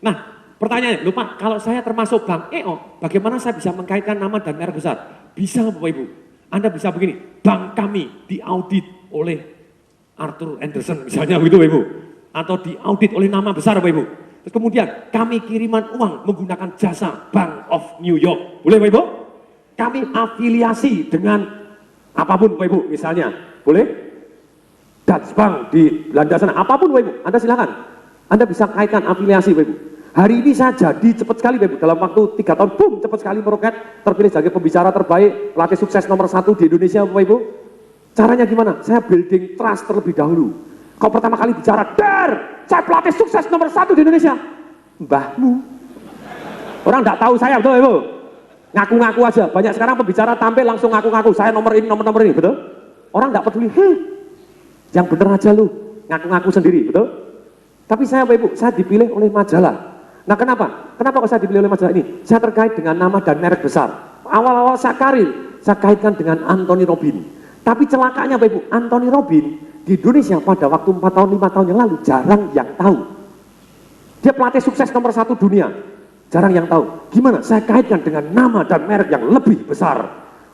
Nah, pertanyaannya, lupa kalau saya termasuk Bang EO, bagaimana saya bisa mengkaitkan nama dan merek besar? Bisa Bapak Ibu. Anda bisa begini, bank kami diaudit oleh Arthur Anderson misalnya begitu Bapak Ibu. Atau diaudit oleh nama besar Bapak Ibu. Terus kemudian kami kiriman uang menggunakan jasa Bank of New York. Boleh Bapak Ibu? Kami afiliasi dengan apapun Bapak Ibu misalnya. Boleh? Dutch Bank di Belanda sana. Apapun Bapak Ibu. Anda silakan. Anda bisa kaitkan afiliasi Bapak Ibu. Hari ini saya jadi cepat sekali Bapak Ibu. Dalam waktu 3 tahun, boom, cepat sekali meroket. Terpilih sebagai pembicara terbaik, pelatih sukses nomor 1 di Indonesia Bapak Ibu. Caranya gimana? Saya building trust terlebih dahulu. Kau pertama kali bicara, saya pelatih sukses nomor 1 di Indonesia. Mbahmu. Orang enggak tahu saya, betul Ibu? Ngaku-ngaku aja. Banyak sekarang pembicara tampil langsung ngaku-ngaku. Saya nomor ini, nomor ini, betul? Orang enggak peduli, yang bener aja lu. Ngaku-ngaku sendiri, betul? Tapi saya Bapak Ibu, saya dipilih oleh majalah. Nah kenapa? Kenapa kok saya dipilih oleh majalah ini? Saya terkait dengan nama dan merek besar. Awal-awal saya karir, saya kaitkan dengan Anthony Robbins. Tapi celakanya Bapak Ibu, Anthony Robbins di Indonesia pada waktu 4 tahun, 5 tahun yang lalu jarang yang tahu. Dia pelatih sukses nomor 1 dunia. Jarang yang tahu. Gimana? Saya kaitkan dengan nama dan merek yang lebih besar.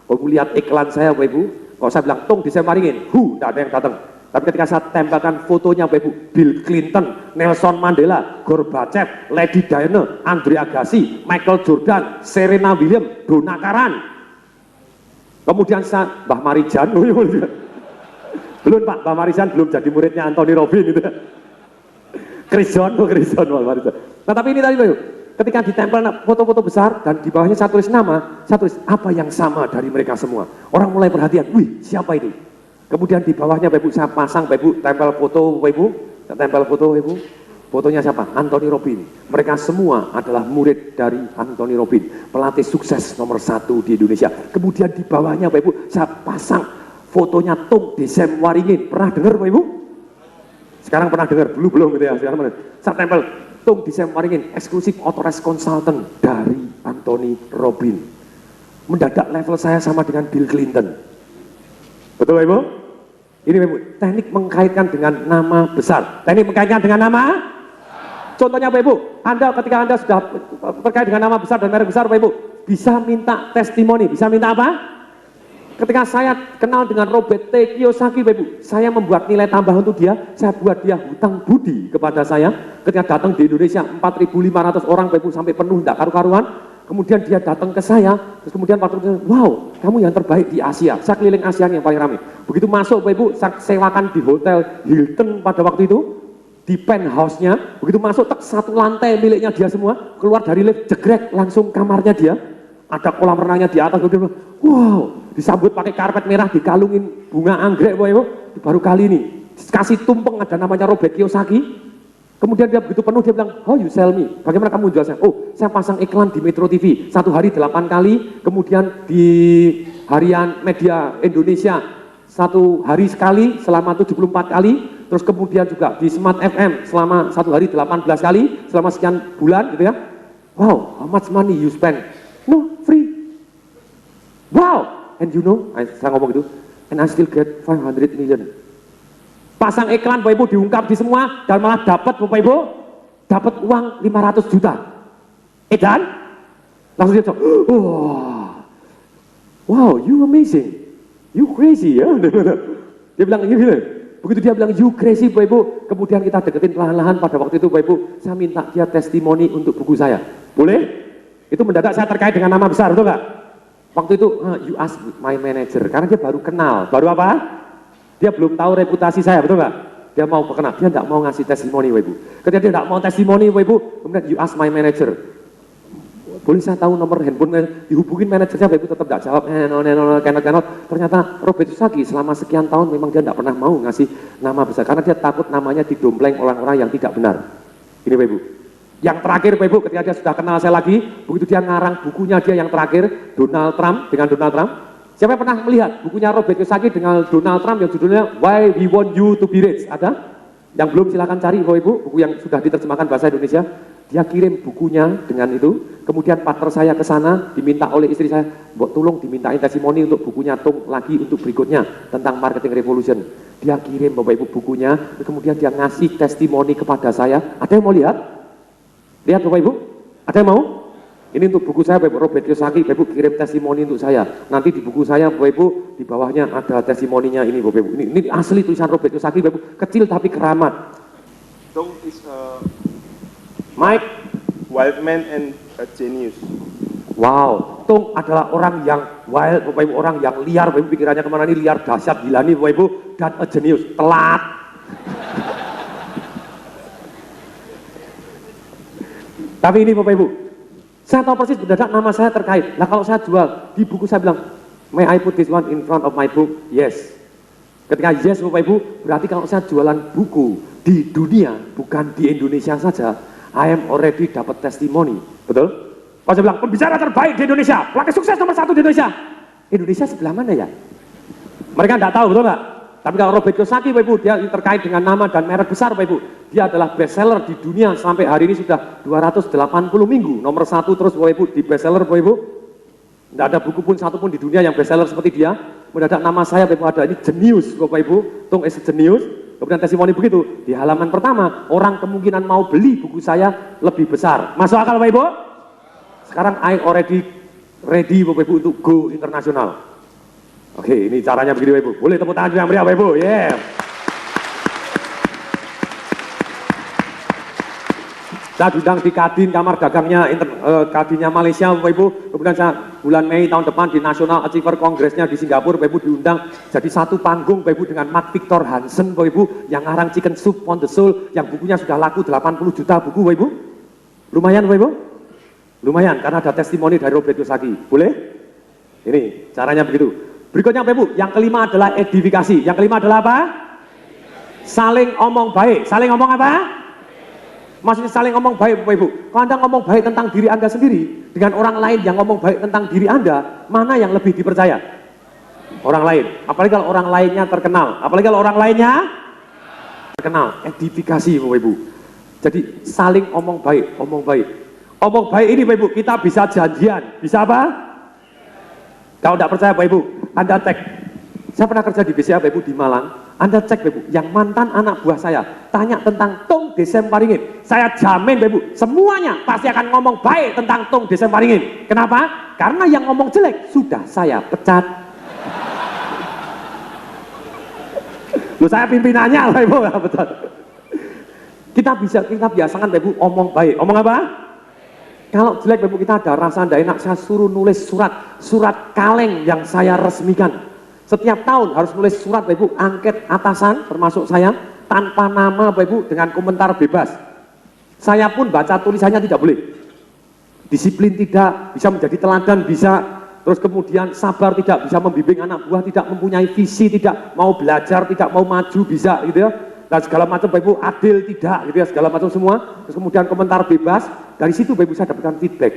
Kalau lihat iklan saya Bapak Ibu, kalau saya bilang tong disemaringin, tidak ada yang datang. Tapi ketika saya tempelkan fotonya Bapak Ibu, Bill Clinton, Nelson Mandela, Gorbachev, Lady Diana, Andre Agassi, Michael Jordan, Serena Williams, Donna Karan. Kemudian saya, Mbah Marijan, belum Pak, Mbah Marijan belum jadi muridnya Anthony Robbins itu. Chris John, Mbah Marijan. Nah tapi ini tadi Bapak Ibu, ketika ditempel foto-foto besar dan di bawahnya saya tulis nama, saya tulis apa yang sama dari mereka semua. Orang mulai perhatian, wih siapa ini? Kemudian di bawahnya Bapak Ibu saya pasang Bapak Ibu tempel foto Bapak Ibu, saya tempel foto Bapak Ibu. Fotonya siapa? Anthony Robbins. Mereka semua adalah murid dari Anthony Robbins, pelatih sukses nomor 1 di Indonesia. Kemudian di bawahnya Bapak Ibu saya pasang fotonya Tung Desem Waringin. Pernah dengar Bapak Ibu? Sekarang pernah dengar? Belum gitu ya. Sekarang pernah. Saya tempel Tung Desem Waringin, eksklusif authorized consultant dari Anthony Robbins. Mendadak level saya sama dengan Bill Clinton. Betul Bapak Ibu? Ini Bapak Ibu, teknik mengkaitkan dengan nama besar. Teknik mengkaitkan dengan nama? Contohnya Bapak Ibu, Anda ketika Anda sudah terkait dengan nama besar dan merek besar Bapak Ibu, bisa minta testimoni, bisa minta apa? Ketika saya kenal dengan Robert T. Kiyosaki Bapak Ibu, saya membuat nilai tambah untuk dia, saya buat dia hutang budi kepada saya. Ketika datang di Indonesia 4.500 orang Bapak Ibu sampai penuh, tidak karu-karuan. Kemudian dia datang ke saya, terus kemudian Pak Dokter, wow, kamu yang terbaik di Asia. Saya keliling Asia yang paling ramai. Begitu masuk Bapak Ibu, saya sewakan di Hotel Hilton pada waktu itu, di penthouse-nya. Begitu masuk, satu lantai miliknya dia semua, keluar dari lift, jegrek, langsung kamarnya dia. Ada kolam renangnya di atas, wow, disambut pakai karpet merah, dikalungin bunga anggrek Bapak Ibu. Baru kali ini, kasih tumpeng ada namanya Robert Kiyosaki. Kemudian dia begitu penuh, dia bilang, how you sell me? Bagaimana kamu jual saya? Oh, saya pasang iklan di Metro TV, 1 hari 8 kali, kemudian di harian media Indonesia, 1 hari sekali, selama 74 kali, terus kemudian juga di Smart FM, selama 1 hari 18 kali, selama sekian bulan, gitu ya. Wow, how much money you spend? No, free. Wow, and you know, saya ngomong gitu, and I still get 500 million. Pasang iklan Bapak Ibu diungkap di semua dan malah dapat Bapak Ibu dapat uang 500 juta. Dan langsung dia bilang, wow, you amazing, you crazy ya. Dia bilang gitu. Begitu dia bilang you crazy Bapak Ibu, kemudian kita deketin perlahan-lahan. Pada waktu itu Bapak Ibu, saya minta dia testimoni untuk buku saya. Boleh? Itu mendadak saya terkait dengan nama besar, betul nggak? Waktu itu you ask my manager, karena dia baru kenal. Baru apa? Dia belum tahu reputasi saya, betul nggak? Dia mau kenal, dia nggak mau ngasih testimoni Bapak Ibu. Ketika dia nggak mau testimoni Bapak Ibu, kemudian you ask my manager. Boleh saya tahu nomor handphone, dihubungin manajernya Bapak Ibu tetap nggak jawab, cannot. Ternyata Robert Kiyosaki selama sekian tahun memang dia nggak pernah mau ngasih nama besar, karena dia takut namanya didompleng orang-orang yang tidak benar. Ini Bapak Ibu. Yang terakhir Bapak Ibu, ketika dia sudah kenal saya lagi, begitu dia ngarang bukunya dia yang terakhir, Donald Trump, dengan Donald Trump. Siapa yang pernah melihat bukunya Robert Kiyosaki dengan Donald Trump yang judulnya Why We Want You to Be Rich? Ada? Yang belum silakan cari Bapak Ibu, buku yang sudah diterjemahkan bahasa Indonesia. Dia kirim bukunya dengan itu, kemudian partner saya ke sana, diminta oleh istri saya, "Mbok tolong dimintain testimoni untuk bukunya Tung lagi untuk berikutnya tentang marketing revolution." Dia kirim Bapak Ibu bukunya, kemudian dia ngasih testimoni kepada saya. Ada yang mau lihat? Lihat Bapak Ibu, ada yang mau? Ini untuk buku saya Bapak Robert Kiyosaki, Bapak Ibu kirim testimoni untuk saya. Nanti di buku saya Bapak Ibu, di bawahnya ada testimoninya ini Bapak Ibu. Ini asli tulisan Robert Kiyosaki Bapak Ibu, kecil tapi keramat. Tung is a Mike, wild man and a genius. wow, Tung adalah orang yang wild Bapak Ibu, orang yang liar Bapak Ibu, pikirannya kemana nih, liar, dahsyat, gila nih Bapak Ibu, dan a genius, telat. Tapi ini Bapak Ibu, saya tahu persis mendadak nama saya terkait. Nah kalau saya jual, di buku saya bilang, may I put this one in front of my book? Yes. Ketika yes Bapak Ibu, berarti kalau saya jualan buku di dunia, bukan di Indonesia saja, I am already dapat testimoni. Betul? Kalau saya bilang, pembicara terbaik di Indonesia, pelakis sukses nomor 1 di Indonesia. Indonesia sebelah mana ya? Mereka nggak tahu, betul nggak? Tapi kalau Robert Kiyosaki Bapak Ibu, dia terkait dengan nama dan merek besar Bapak Ibu. Dia adalah bestseller di dunia sampai hari ini sudah 280 minggu. Nomor 1 terus Bapak Ibu di bestseller Bapak Ibu. Tidak ada buku pun satu pun di dunia yang bestseller seperti dia. Mendadak nama saya Bapak Ibu ada, ini jenius Bapak Ibu. Tung is a genius. Kemudian testimoni begitu. Di halaman pertama, orang kemungkinan mau beli buku saya lebih besar. Masuk akal Bapak Ibu? Sekarang I already ready Bapak Ibu untuk go internasional. Oke, ini caranya begini Bapak Ibu. Boleh tepuk tangan yang meriah Bapak Ibu. Yeah. Saya diundang di Kadin, kamar dagangnya Kadinnya Malaysia Bapak Ibu. Kemudian saya bulan Mei tahun depan di National Achiever Congress-nya di Singapura Bapak Ibu diundang jadi satu panggung Bapak Ibu dengan Mark Victor Hansen Bapak Ibu yang ngarang Chicken Soup on the Soul yang bukunya sudah laku 80 juta buku Bapak Ibu. Lumayan Bapak Ibu? Lumayan karena ada testimoni dari Robert Kiyosaki. Boleh? Ini caranya begitu. Berikutnya Bapak Ibu, yang kelima adalah edifikasi. Yang kelima adalah apa? Saling omong baik. Saling omong apa? Maksudnya saling ngomong baik Bapak Ibu. Kalau Anda ngomong baik tentang diri Anda sendiri dengan orang lain yang ngomong baik tentang diri Anda, mana yang lebih dipercaya? Orang lain. Apalagi kalau orang lainnya terkenal. Apalagi kalau orang lainnya terkenal. Edifikasi Bapak Ibu. Jadi saling omong baik, omong baik. Omong baik ini Bapak Ibu, kita bisa janjian. Bisa apa? Kalau tidak percaya Bapak Ibu, Anda cek. Saya pernah kerja di BCA Bapak Ibu di Malang. Anda cek Bapak Ibu, yang mantan anak buah saya tanya tentang Tung Desem Waringin. Saya jamin Bapak Ibu, semuanya pasti akan ngomong baik tentang Tung Desem Waringin. Kenapa? Karena yang ngomong jelek sudah saya pecat. Loh saya pimpinannya Bapak Ibu, betul. Kita biasakan Bapak Ibu omong baik. Omong apa? Kalau jelek Bapak Ibu, kita ada rasa tidak enak, saya suruh nulis surat kaleng yang saya resmikan. Setiap tahun harus nulis surat Bapak Ibu, angket atasan termasuk saya, tanpa nama Bapak Ibu, dengan komentar bebas. Saya pun baca tulisannya tidak boleh. Disiplin tidak, bisa menjadi teladan bisa, terus kemudian sabar tidak, bisa membimbing anak buah, tidak mempunyai visi, tidak mau belajar, tidak mau maju bisa gitu ya. Dan segala macam Bapak Ibu, adil tidak gitu ya, segala macam semua. Terus kemudian komentar bebas, dari situ Bapak Ibu saya dapatkan feedback.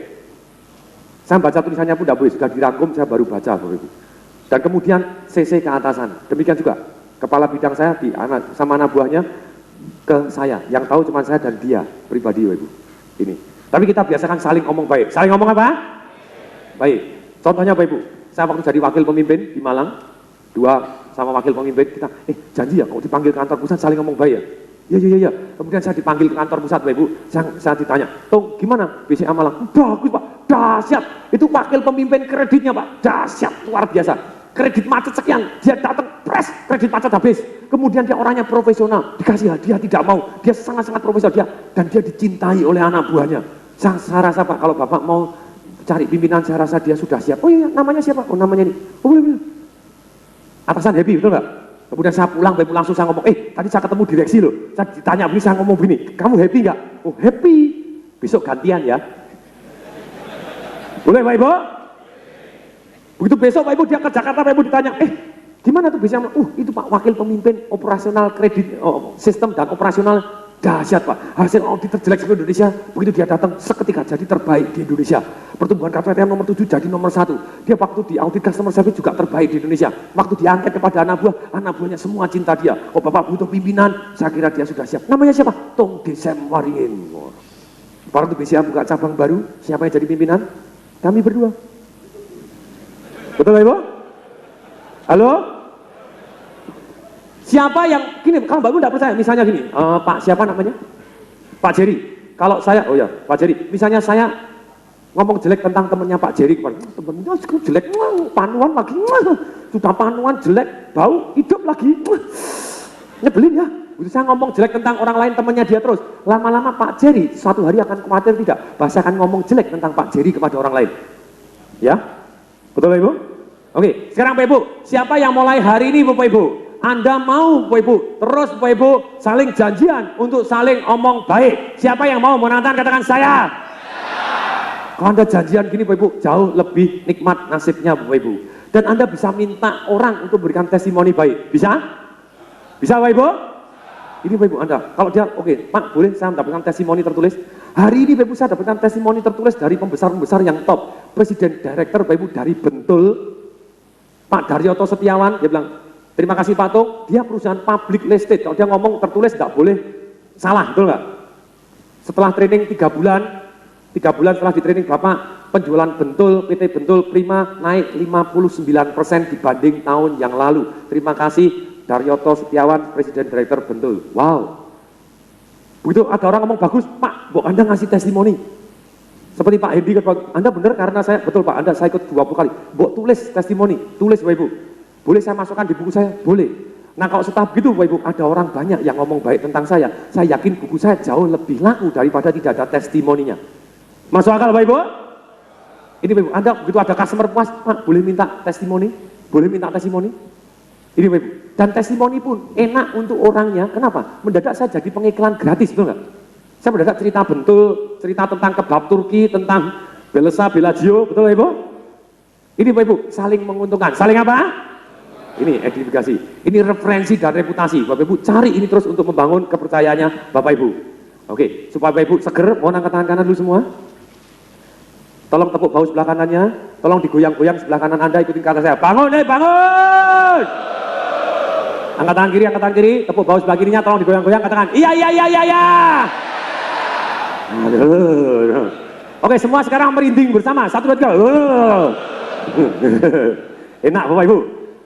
Saya baca tulisannya pun tidak boleh, sudah dirangkum saya baru baca Bapak Ibu. Dan kemudian CC ke atasan. Demikian juga kepala bidang saya sama anak buahnya ke saya. Yang tahu cuma saya dan dia pribadi Bapak Ibu. Ini. Tapi kita biasakan saling ngomong baik. Saling ngomong apa? Baik. Contohnya Bapak Ibu, saya waktu jadi wakil pemimpin di Malang, sama wakil pemimpin kita, janji ya kalau dipanggil ke kantor pusat saling ngomong baik ya. Iya. Kemudian saya dipanggil ke kantor pusat Bapak Ibu, saya ditanya, Tung gimana BCA Malang? Bagus Pak, dahsyat. Itu wakil pemimpin kreditnya Pak, dahsyat, luar biasa. Kredit macet sekian, dia datang press, kredit macet habis. Kemudian dia orangnya profesional, dikasih hadiah tidak mau. Dia sangat-sangat profesional dan dia dicintai oleh anak buahnya. Saya rasa Pak, kalau Bapak mau cari pimpinan, saya rasa dia sudah siap. Oh iya, namanya siapa? Oh namanya ini. Oh boleh. Atasan happy, betul nggak? Kemudian saya pulang, Bapak langsung saya ngomong, tadi saya ketemu direksi loh. Saya ditanya begini, saya ngomong begini, kamu happy nggak? Oh happy. Besok gantian ya. Boleh Pak Ibu? Begitu besok Pak Ibu dia ke Jakarta, Pak Ibu ditanya, gimana tuh bisa? Itu Pak wakil pemimpin operasional kredit, sistem dan operasional dahsyat Pak. Hasil audit terjelek di Indonesia, begitu dia datang seketika jadi terbaik di Indonesia. Pertumbuhan KPTM nomor 7 jadi nomor 1. Dia waktu di audit customer service juga terbaik di Indonesia. Waktu diangkat kepada anak buahnya semua cinta dia. Oh Bapak butuh pimpinan, saya kira dia sudah siap. Namanya siapa? Tung Desem Waringin. Baru tuh BCA buka cabang baru, siapa yang jadi pimpinan? Kami berdua. Betul Ibu? Halo? Siapa yang, gini, kalau Bapak tidak percaya, misalnya gini, Pak siapa namanya? Pak Jerry. kalau saya, oh ya Pak Jerry, misalnya saya ngomong jelek tentang temennya Pak Jerry, temennya jelek, panuan lagi, sudah panuan jelek, bau, hidup lagi, nyebelin ya. Begitu saya ngomong jelek tentang orang lain temennya dia terus, lama-lama Pak Jerry suatu hari akan khawatir tidak, bahasa akan ngomong jelek tentang Pak Jerry kepada orang lain. Ya, betul Bapak Ibu? Oke, sekarang Bapak Ibu, siapa yang mulai hari ini Bapak Ibu? Anda mau Bapak Ibu, terus Bapak Ibu saling janjian untuk saling omong baik. Siapa yang mau menantang katakan saya? Kalau Anda janjian gini Bapak Ibu, jauh lebih nikmat nasibnya Bapak Ibu. Dan Anda bisa minta orang untuk berikan testimoni baik. Bisa? Bisa Bapak Ibu? Ini Bapak Ibu Anda, kalau dia, oke, Pak boleh saya mendapatkan testimoni tertulis? Hari ini Bapak Ibu saya dapatkan testimoni tertulis dari pembesar-pembesar yang top. Presiden Direktur Bapak Ibu dari Bentul, Pak Daryoto Setiawan, dia bilang, terima kasih Pak Tung, dia perusahaan public listed, kalau dia ngomong tertulis nggak boleh salah, betul nggak? Setelah training 3 bulan setelah di training Bapak, penjualan Bentul, PT Bentul Prima naik 59% dibanding tahun yang lalu. Terima kasih Daryoto Setiawan, Presiden Direktur Bentul. Wow. Begitu ada orang ngomong bagus, Pak, Mbok Anda ngasih testimoni. Seperti Pak Hendi, Anda benar karena saya, betul Pak, Anda saya ikut 20 kali. Mbok tulis testimoni, tulis Bapak Ibu. Boleh saya masukkan di buku saya? Boleh. Nah kalau setelah begitu Bapak Ibu, ada orang banyak yang ngomong baik tentang saya yakin buku saya jauh lebih laku daripada tidak ada testimoninya. Masuk akal Bapak Ibu? Ini Bapak Ibu, Anda begitu ada customer puas, Pak boleh minta testimoni? Boleh minta testimoni? Ini Bapak Ibu, dan testimoni pun enak untuk orangnya, kenapa? Mendadak saya jadi pengiklan gratis, betul nggak? Saya mendadak cerita Bentul, cerita tentang kebab Turki, tentang Belesa, Bellagio, betul Bapak Ibu? Ini Bapak Ibu, saling menguntungkan, saling apa? Ini edifikasi, ini referensi dan reputasi. Bapak Ibu cari ini terus untuk membangun kepercayaannya Bapak Ibu. Oke, supaya Bapak Ibu seger, mohon angkat tangan kanan dulu semua. Tolong tepuk bahu sebelah kanannya, tolong digoyang-goyang sebelah kanan Anda, ikutin kata saya. Bangun, bangun! Angkat tangan kiri, tepuk bahu sebelah kirinya, tolong digoyang-goyang, katakan, iya. Oke, semua sekarang merinding bersama, 1, 2, 3. Enak Bapak Ibu.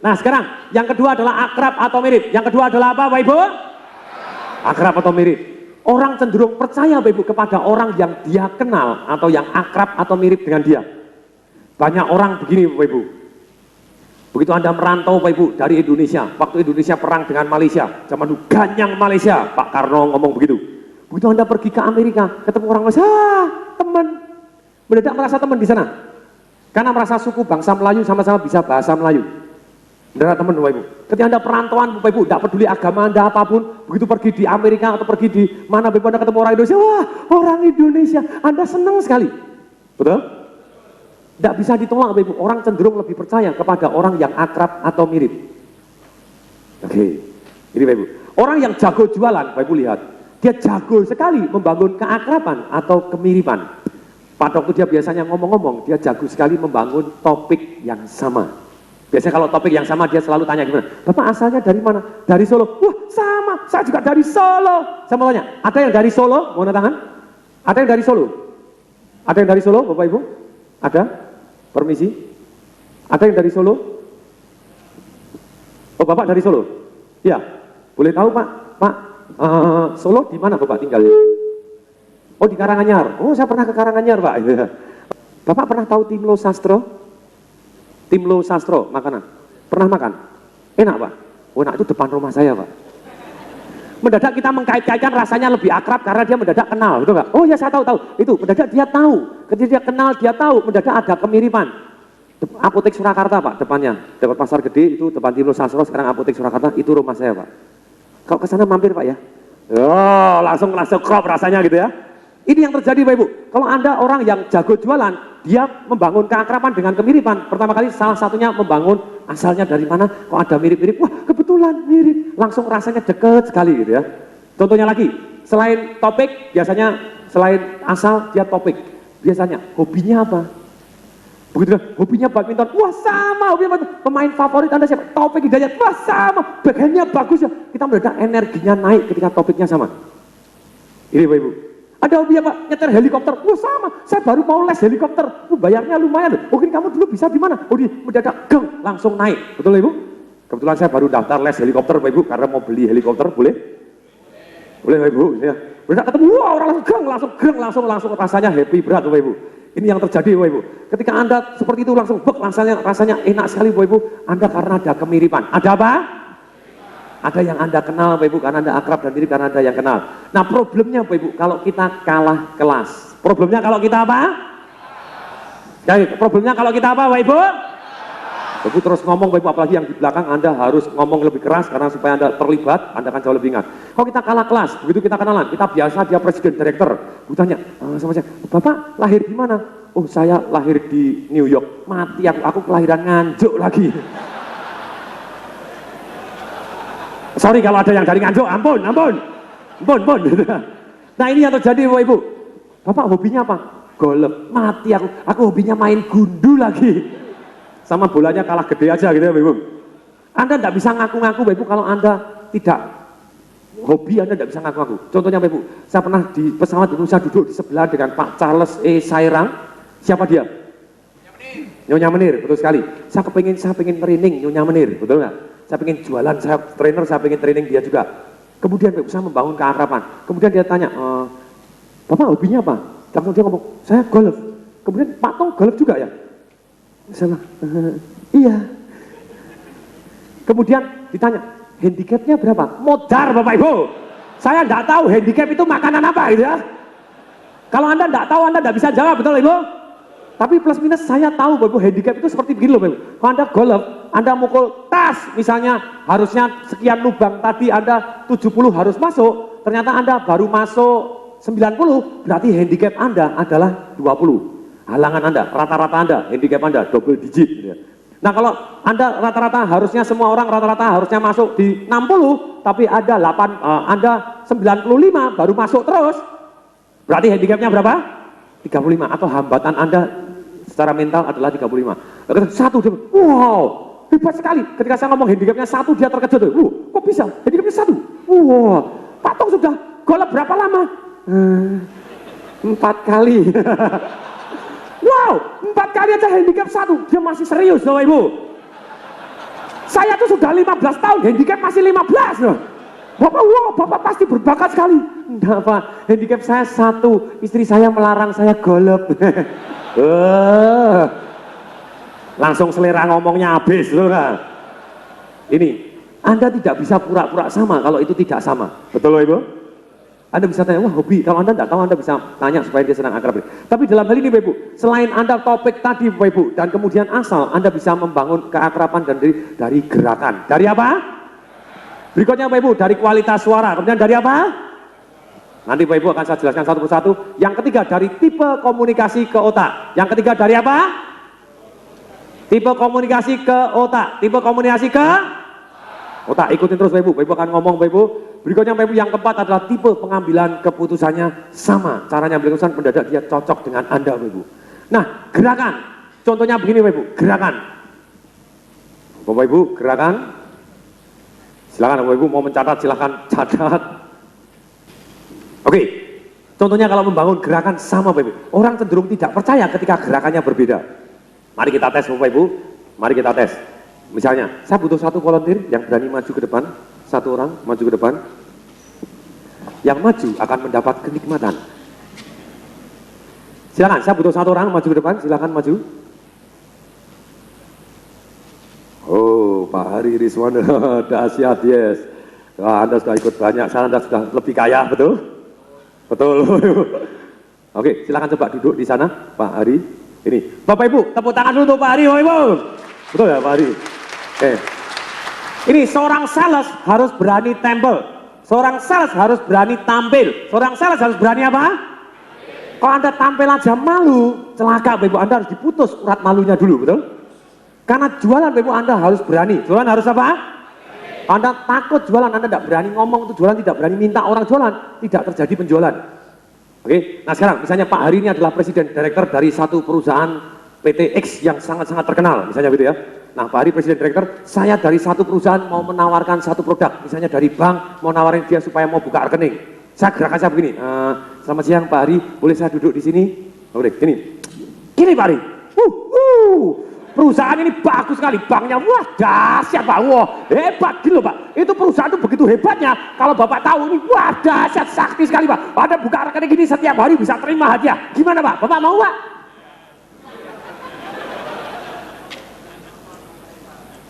Nah sekarang, yang kedua adalah akrab atau mirip. Yang kedua adalah apa Bapak Ibu? Akrab atau mirip. Orang cenderung percaya Bapak Ibu kepada orang yang dia kenal atau yang akrab atau mirip dengan dia. Banyak orang begini Bapak Ibu. Begitu Anda merantau Bapak Ibu dari Indonesia, waktu Indonesia perang dengan Malaysia, zaman dulu ganyang Malaysia, Pak Karno ngomong begitu. Begitu Anda pergi ke Amerika, ketemu orang Malaysia, teman. Mendadak merasa teman di sana. Karena merasa suku bangsa Melayu sama-sama bisa bahasa Melayu. Mendadak teman Bapak Ibu. Ketika Anda perantauan Bapak Ibu, tidak peduli agama Anda apapun, begitu pergi di Amerika atau pergi di mana Bapak Ibu Anda ketemu orang Indonesia, wah orang Indonesia, Anda senang sekali. Betul? Tidak bisa ditolak Bapak Ibu, orang cenderung lebih percaya kepada orang yang akrab atau mirip. Oke, ini Bapak Ibu. Orang yang jago jualan, Bapak Ibu lihat, dia jago sekali membangun keakraban atau kemiripan. Pada waktu dia biasanya ngomong-ngomong, dia jago sekali membangun topik yang sama. Biasanya kalau topik yang sama dia selalu tanya gimana, Bapak asalnya dari mana? Dari Solo. Wah sama, saya juga dari Solo. Saya mau tanya, ada yang dari Solo? Mau tangan? Ada yang dari Solo? Ada yang dari Solo Bapak Ibu? Ada? Permisi? Ada yang dari Solo? Oh Bapak dari Solo? Ya, boleh tahu Pak? Pak, Solo di mana Bapak tinggal? Oh di Karanganyar. Oh saya pernah ke Karanganyar Pak. Bapak pernah tahu Timlo Sastro? Timlo Sastro makanan. Pernah makan? Enak Pak? Oh enak, itu depan rumah saya Pak. Mendadak kita mengkait-kaitkan rasanya lebih akrab karena dia mendadak kenal, betul nggak? Oh ya saya tahu. Itu mendadak dia tahu. Ketika dia kenal dia tahu, mendadak ada kemiripan. Apotek Surakarta Pak depannya, dekat pasar gede itu depan Timlo Sastro, sekarang Apotek Surakarta itu rumah saya Pak. Kalau ke sana mampir Pak ya. Oh langsung klop rasanya gitu ya. Ini yang terjadi Bapak Ibu. Kalau Anda orang yang jago jualan, dia membangun keakraban dengan kemiripan. Pertama kali salah satunya membangun asalnya dari mana, kok ada mirip-mirip, wah kebetulan mirip, langsung rasanya deket sekali gitu ya. Contohnya lagi, selain topik, biasanya selain asal dia topik. Biasanya hobinya apa? Begitu hobinya badminton, wah sama hobinya badminton. Pemain favorit Anda siapa? Taufik Hidayat, wah sama, backhandnya bagus ya. Kita mendadak energinya naik ketika topiknya sama. Ini Bapak Ibu. Ada hobi apa? Nyetir helikopter. Wah sama, saya baru mau les helikopter. Bayarnya lumayan loh. Mungkin kamu dulu bisa di mana? Oh di mendadak geng langsung naik. Betul Ibu? Kebetulan saya baru daftar les helikopter Bapak Ibu karena mau beli helikopter, boleh? Boleh Bapak Ibu? Ya. Benar ketemu, wah orang langsung rasanya happy berat Bapak Ibu. Ini yang terjadi Bapak Ibu. Ketika Anda seperti itu langsung bek, rasanya enak sekali Bapak Ibu. Anda karena ada kemiripan. Ada apa? Ada yang Anda kenal Bapak Ibu, karena Anda akrab dan mirip karena ada yang kenal. Nah problemnya Bapak Ibu, kalau kita kalah kelas. Problemnya kalau kita apa? Problemnya kalau kita apa Bapak Ibu? Ibu terus ngomong Bapak Ibu, apalagi yang di belakang Anda harus ngomong lebih keras karena supaya Anda terlibat, Anda akan jauh lebih ingat. Kalau kita kalah kelas, begitu kita kenalan, kita biasa dia presiden direktur, gue tanya sama saya, Bapak lahir di mana? Oh saya lahir di New York, mati aku kelahiran Nganjuk lagi. Sorry kalau ada yang dari Nganjuk, ampun. Nah ini yang terjadi Bapak Ibu. Bapak hobinya apa? Golf, mati aku hobinya main gundu lagi. Sama bolanya kalah gede aja gitu ya Bapak Ibu. Anda tidak bisa ngaku-ngaku Bapak Ibu kalau Anda tidak hobi, Anda tidak bisa ngaku-ngaku. Contohnya Bapak Ibu, saya pernah di pesawat Indonesia duduk di sebelah dengan Pak Charles E. Sairang. Siapa dia? Nyonya Menir, betul sekali. Saya pengen training Nyonya Menir, betul nggak? Saya pengen jualan, saya pengen training dia juga. Kemudian Bapak Ibu, saya membangun keakraban. Kemudian dia tanya, Bapak hobinya apa? Langsung dia ngomong, saya golf. Kemudian Pak Tong golf juga ya? Salah, iya. Kemudian ditanya, handicapnya berapa? Modar Bapak Ibu. Saya enggak tahu handicap itu makanan apa gitu ya. Kalau Anda enggak tahu, Anda enggak bisa jawab, betul Ibu? Tapi plus minus saya tahu Bapak Ibu, handicap itu seperti begini loh Bapak Ibu. Kalau Anda golf, Anda mukul tas, misalnya harusnya sekian lubang, tadi Anda 70 harus masuk, ternyata Anda baru masuk 90, berarti handicap Anda adalah 20. Halangan Anda, rata-rata Anda, handicap Anda double digit gitu ya. Nah kalau Anda rata-rata harusnya semua orang rata-rata harusnya masuk di 60, tapi ada 8, Anda 95 baru masuk terus, berarti handicapnya berapa? 35, atau hambatan Anda secara mental adalah 35. Satu, wow, hebat sekali. Ketika saya ngomong handicapnya 1, dia terkejut. Kok bisa? Handicapnya 1. Wow, Pak Tong sudah golf berapa lama? 4 kali. Wow, 4 kali aja handicap 1, dia masih serius Bapak Ibu. Saya tuh sudah 15 tahun, handicap masih 15 loh. Bapak, wow, Bapak pasti berbakat sekali. Enggak Pak, handicap saya 1, istri saya melarang saya golf. Langsung selera ngomongnya habis loh kan. Ini, Anda tidak bisa pura-pura sama kalau itu tidak sama. Betul loh Ibu? Anda bisa tanya, wah hobi, kalau Anda tidak tahu Anda bisa tanya supaya dia senang akrab. Tapi dalam hal ini Bapak Ibu, selain Anda topik tadi Bapak Ibu, dan kemudian asal Anda bisa membangun keakraban dan dari gerakan. Dari apa? Berikutnya Bapak Ibu, dari kualitas suara. Kemudian dari apa? Nanti Bapak Ibu akan saya jelaskan satu persatu. Yang ketiga dari tipe komunikasi ke otak. Yang ketiga dari apa? Tipe komunikasi ke otak. Tipe komunikasi ke otak. Ikutin terus Bapak Ibu. Bapak Ibu akan ngomong Bapak Ibu. Berikutnya Bapak Ibu yang keempat adalah tipe pengambilan keputusannya sama. Caranya ambil keputusan mendadak dia cocok dengan Anda Bapak Ibu. Nah gerakan. Contohnya begini Bapak Ibu. Gerakan. Bapak Ibu gerakan. Silakan Bapak Ibu mau mencatat silakan catat. Oke. Contohnya kalau membangun gerakan sama Bapak Ibu. Orang cenderung tidak percaya ketika gerakannya berbeda. Mari kita tes Bapak Ibu. Mari kita tes. Misalnya saya butuh satu volunteer yang berani maju ke depan. Satu orang maju ke depan, yang maju akan mendapat kenikmatan. Silakan, saya butuh satu orang maju ke depan, silakan maju. Oh, Pak Hari Rizwana, dahsyat, yes. Wah, Anda sudah ikut banyak, saya Anda sudah lebih kaya, betul? Betul. Oke, silakan coba duduk di sana, Pak Hari. Ini, Bapak Ibu, tepuk tangan dulu untuk Pak Hari, Bapak Ibu. Betul ya, Pak Hari? Oke. Ini seorang sales harus berani tampil. Seorang sales harus berani tampil. Seorang sales harus berani apa? Kalau Anda tampil aja malu, celaka Bapak Ibu, Anda harus diputus urat malunya dulu, betul? Karena jualan Bapak Ibu Anda harus berani. Jualan harus apa? Anda takut jualan, Anda tidak berani ngomong untuk jualan, tidak berani minta orang jualan, tidak terjadi penjualan. Oke, nah sekarang misalnya Pak Hari ini adalah presiden direktur dari satu perusahaan PT X yang sangat-sangat terkenal, misalnya gitu ya. Nah Pak Hari presiden direktur, saya dari satu perusahaan mau menawarkan satu produk, misalnya dari bank mau nawarin dia supaya mau buka rekening. Saya gerakan saya begini, selamat siang Pak Hari, boleh saya duduk di sini? Boleh, gini. Gini Pak Hari. Perusahaan ini bagus sekali, banknya wah dahsyat Pak, wah hebat gitu Pak. Itu perusahaan itu begitu hebatnya, kalau Bapak tahu ini wah dahsyat sakti sekali Pak. Ada buka rekening gini setiap hari bisa terima hadiah. Gimana Pak? Bapak mau Pak?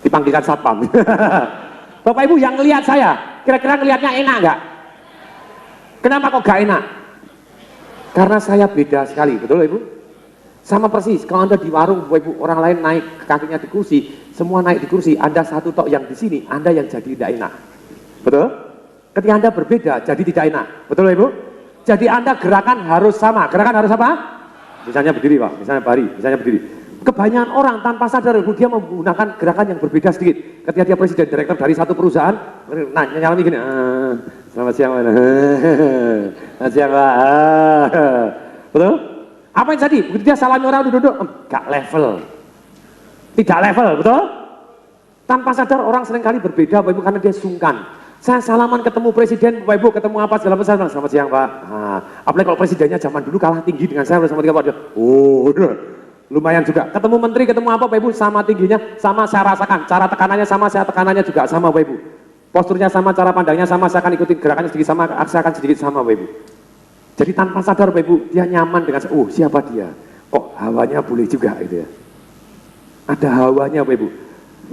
Dipanggilkan satpam. Bapak Ibu yang lihat saya, kira-kira ngelihatnya enak nggak? Kenapa kok gak enak? Karena saya beda sekali, betul Ibu? Sama persis, kalau Anda di warung, Bapak Ibu, orang lain naik kakinya di kursi, semua naik di kursi, Anda satu tok yang di sini, Anda yang jadi tidak enak. Betul? Ketika Anda berbeda, jadi tidak enak. Betul Ibu? Jadi Anda gerakan harus sama. Gerakan harus apa? Misalnya berdiri Pak, misalnya bari, misalnya berdiri. Kebanyakan orang tanpa sadar, dia menggunakan gerakan yang berbeda sedikit. Ketika dia presiden, direktur dari satu perusahaan, nah nyalami gini, selamat siang Pak. Selamat siang Pak. Betul? Apa yang jadi? Begitu dia salami orang duduk, gak level. Tidak level, betul? Tanpa sadar orang seringkali berbeda Bapak Ibu karena dia sungkan. Saya salaman ketemu presiden, Bapak Ibu ketemu apa segala macam, selamat siang Pak. Nah, apalagi kalau presidennya zaman dulu kalah tinggi dengan saya sama tiga Pak. Oh, lumayan juga. Ketemu menteri, ketemu apa Bapak Ibu sama tingginya, sama saya rasakan. Cara tekanannya sama, saya tekanannya juga sama Bapak Ibu. Posturnya sama, cara pandangnya sama, saya akan ikutin gerakannya sedikit sama, saya akan sedikit sama Bapak Ibu. Jadi tanpa sadar Bapak Ibu, dia nyaman dengan, oh siapa dia? Kok hawanya boleh juga gitu ya. Ada hawanya Bapak Ibu.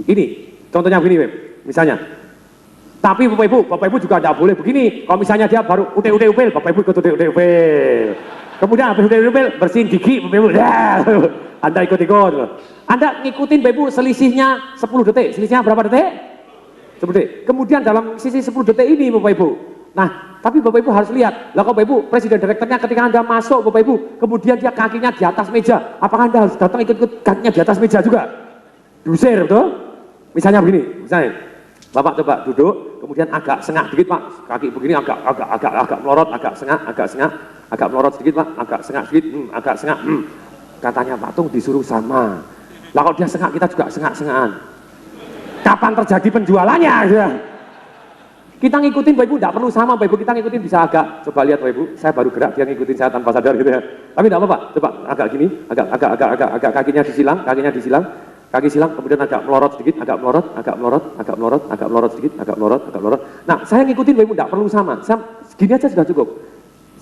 Ini, contohnya begini Bapak Ibu, misalnya. Tapi Bapak Ibu juga tidak boleh begini. Kalau misalnya dia baru upil, Bapak Ibu ikut upil. Kemudian habis upil, bersihin gigi, Bapak Ibu. Anda ikut-ikut. Anda ngikutin Bapak Ibu selisihnya 10 detik. Selisihnya berapa detik? 10 detik. Kemudian dalam sisi 10 detik ini Bapak Ibu. Nah, tapi Bapak Ibu harus lihat, lah kalau Bapak Ibu presiden direkturnya ketika Anda masuk Bapak Ibu, kemudian dia kakinya di atas meja, apakah Anda harus datang ikut-ikut kakinya di atas meja juga? Diusir, betul? Misalnya begini, misalnya, Bapak coba duduk, kemudian agak sengak dikit Pak, kaki begini agak melorot, agak melorot sedikit Pak, agak sengak sedikit, agak sengak, katanya Pak Tung disuruh sama. Lah kalau dia sengak, kita juga sengak-sengakan. Kapan terjadi penjualannya? Ya? Kita ngikutin Bapak Ibu, tidak perlu sama Bapak Ibu, kita ngikutin bisa agak, coba lihat Bapak Ibu, saya baru gerak, dia ngikutin saya tanpa sadar gitu ya. Tapi tidak apa-apa, coba agak gini, agak kakinya disilang, kaki silang, kemudian agak melorot sedikit, agak melorot sedikit, agak melorot. Nah, saya ngikutin Bapak Ibu, tidak perlu sama, segini aja sudah cukup.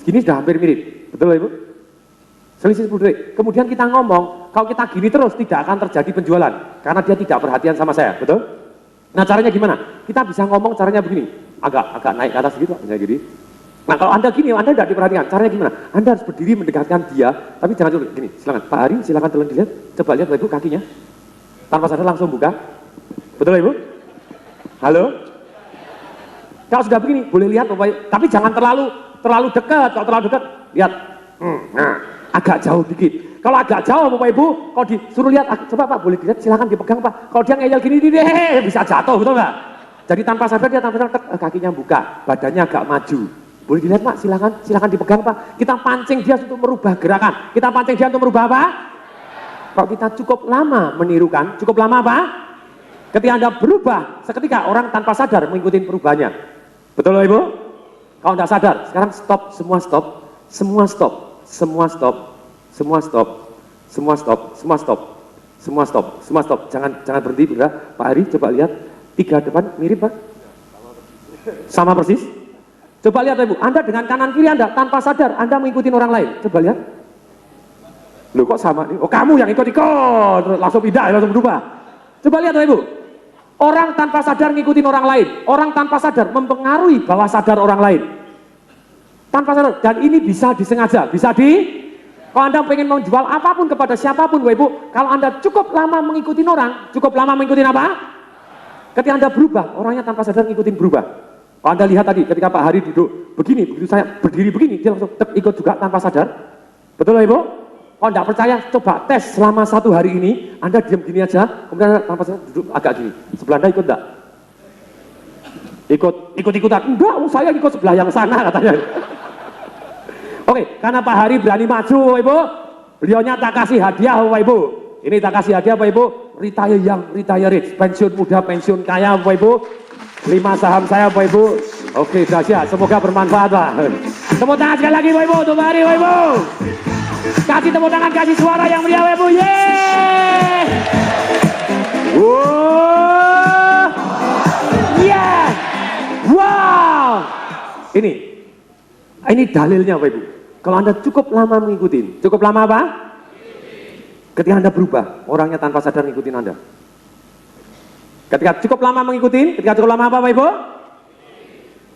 Segini sudah hampir mirip, betul Bapak Ibu? Selisih 10 detik. Kemudian kita ngomong, kalau kita gini terus tidak akan terjadi penjualan, karena dia tidak perhatian sama saya, betul? Nah caranya gimana? Kita bisa ngomong caranya begini, agak naik ke atas gitu, misalnya gini. Nah kalau Anda gini, Anda tidak diperhatikan, caranya gimana? Anda harus berdiri mendekatkan dia, tapi jangan cuma gini, silakan Pak Hari, silakan tolong dilihat, coba lihat Bapak Ibu kakinya. Tanpa sadar langsung buka, betul Ibu? Halo? Kalau sudah begini, boleh lihat Bapak Ibu, tapi jangan terlalu dekat, kalau terlalu dekat, lihat, nah agak jauh dikit. Kalau agak jauh Bapak Ibu, kalau disuruh lihat, coba Pak boleh dilihat, silakan dipegang Pak. Kalau dia ngeyel gini, bisa jatuh, betul nggak? Jadi tanpa sadar dia tanpa sadar kakinya buka, badannya agak maju. Boleh dilihat Pak, silakan dipegang Pak. Kita pancing dia untuk merubah gerakan. Kita pancing dia untuk merubah apa? Kalau kita cukup lama menirukan, cukup lama apa? Ketika Anda berubah, seketika orang tanpa sadar mengikuti perubahannya. Betul Ibu? Kalau Anda sadar, sekarang stop, semua stop, semua stop, semua stop. Semua stop, semua stop, semua stop, semua stop, semua stop. Jangan berhenti, Bunda. Pak Hari, coba lihat 3 depan, mirip Pak? Sama persis. Coba lihat Ibu, Anda dengan kanan kiri Anda tanpa sadar, Anda mengikuti orang lain. Coba lihat. Loh kok sama? Oh kamu yang ikut-ikut, langsung pindah, langsung berubah. Coba lihat Ibu, orang tanpa sadar ngikutin orang lain, orang tanpa sadar mempengaruhi bawah sadar orang lain. Tanpa sadar, dan ini bisa disengaja, bisa kalau Anda pengen menjual apapun kepada siapapun, Bapak Ibu, kalau Anda cukup lama mengikuti orang, cukup lama mengikuti apa? Ketika Anda berubah, orangnya tanpa sadar ngikutin berubah. Kalau Anda lihat tadi, ketika Pak Hari duduk begini, begitu saya berdiri begini, dia langsung ikut juga tanpa sadar. Betul Bapak Ibu? Kalau Anda percaya, coba tes selama 1 hari ini, Anda diam gini aja, kemudian tanpa sadar duduk agak gini. Sebelah Anda ikut enggak? Ikut-ikutan. Enggak, saya ikut sebelah yang sana katanya. Oke, karena Pak Hari berani maju, Bapak Ibu, beliaunya tak kasih hadiah, Bapak Ibu. Ini tak kasih hadiah, Bapak Ibu, retire young, retire rich, pensiun muda, pensiun kaya, Bapak Ibu. 5 saham saya, Bapak Ibu. Oke, dahsyat, semoga bermanfaat, Pak. Tepuk tangan sekali lagi, Bapak Ibu, untuk Pak Hari, Bapak Ibu. Kasih tepuk tangan, kasih suara yang meriah, Bapak Ibu. Yeay! Wow. Yes. Wow. Ini dalilnya Bapak Ibu. Kalau Anda cukup lama mengikuti, cukup lama apa? Ketika Anda berubah, orangnya tanpa sadar ngikutin Anda. Ketika cukup lama mengikuti, ketika cukup lama apa Bapak Ibu?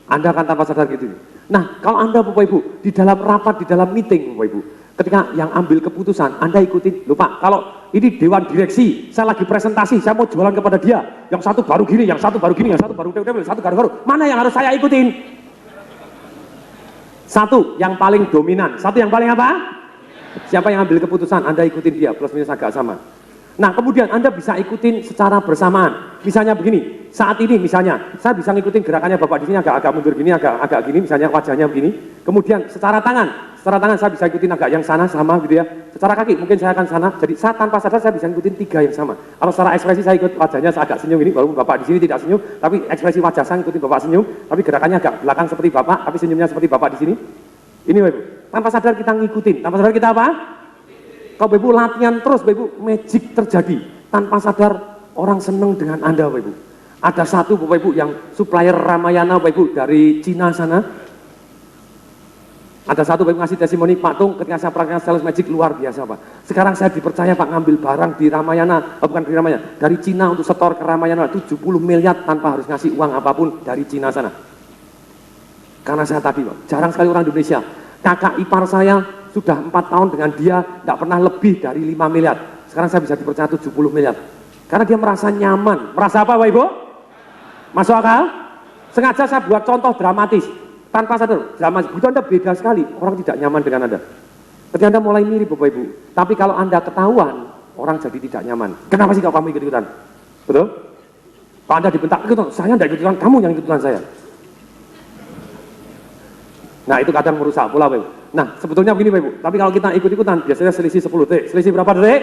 Anda akan tanpa sadar gitu. Nah, kalau Anda Bapak Ibu, di dalam rapat, di dalam meeting Bapak Ibu, ketika yang ambil keputusan, Anda ikutin, lupa, kalau ini dewan direksi, saya lagi presentasi, saya mau jualan kepada dia, yang satu baru gini, yang satu baru gini, yang satu baru yang satu baru, mana yang harus saya ikutin? Satu yang paling dominan, satu yang paling apa? Siapa yang ambil keputusan, Anda ikutin dia, plus minus agak sama. Nah, kemudian Anda bisa ikutin secara bersamaan. Misalnya begini, saat ini misalnya, saya bisa ngikutin gerakannya Bapak di sini agak mundur gini, agak gini, misalnya wajahnya begini. Kemudian secara tangan saya bisa ikutin agak yang sana sama gitu ya. Secara kaki mungkin saya akan sana. Jadi saat tanpa sadar saya bisa ngikutin tiga yang sama. Kalau secara ekspresi saya ikut wajahnya agak senyum ini, walaupun Bapak di sini tidak senyum, tapi ekspresi wajah saya ngikutin Bapak senyum, tapi gerakannya agak belakang seperti Bapak, tapi senyumnya seperti Bapak di sini. Ini Bapak Ibu, tanpa sadar kita ngikutin, tanpa sadar kita apa? Kalau Bapak Ibu latihan terus, Bapak Ibu, magic terjadi. Tanpa sadar orang seneng dengan Anda Bapak Ibu. Ada satu Bapak Ibu yang supplier Ramayana Bapak Ibu dari Cina sana. Ada satu Bapak Ibu ngasih testimoni, Pak Tung ketika saya praktekkan sales magic luar biasa Pak. Sekarang saya dipercaya Pak ngambil barang di Ramayana, bukan di Ramayana, dari Cina untuk setor ke Ramayana 70 miliar tanpa harus ngasih uang apapun dari Cina sana. Karena saya tadi Pak, jarang sekali orang Indonesia. Kakak ipar saya sudah 4 tahun dengan dia, tidak pernah lebih dari 5 miliar. Sekarang saya bisa dipercaya 70 miliar. Karena dia merasa nyaman. Merasa apa Bapak Ibu? Masuk akal? Sengaja saya buat contoh dramatis. Tanpa sadar, dramatis. Itu Anda beda sekali. Orang tidak nyaman dengan Anda. Ketika Anda mulai mirip Bapak Ibu. Tapi kalau Anda ketahuan, orang jadi tidak nyaman. Kenapa sih kalau kamu ikut-ikutan? Betul? Kalau Anda dibentak, ikutan, saya tidak ikut-ikutan, kamu yang ikut-ikutan saya. Nah itu kadang merusak pola Bapak Ibu. Nah sebetulnya begini Bapak Ibu, tapi kalau kita ikut-ikutan biasanya selisih 10 detik. Selisih berapa detik?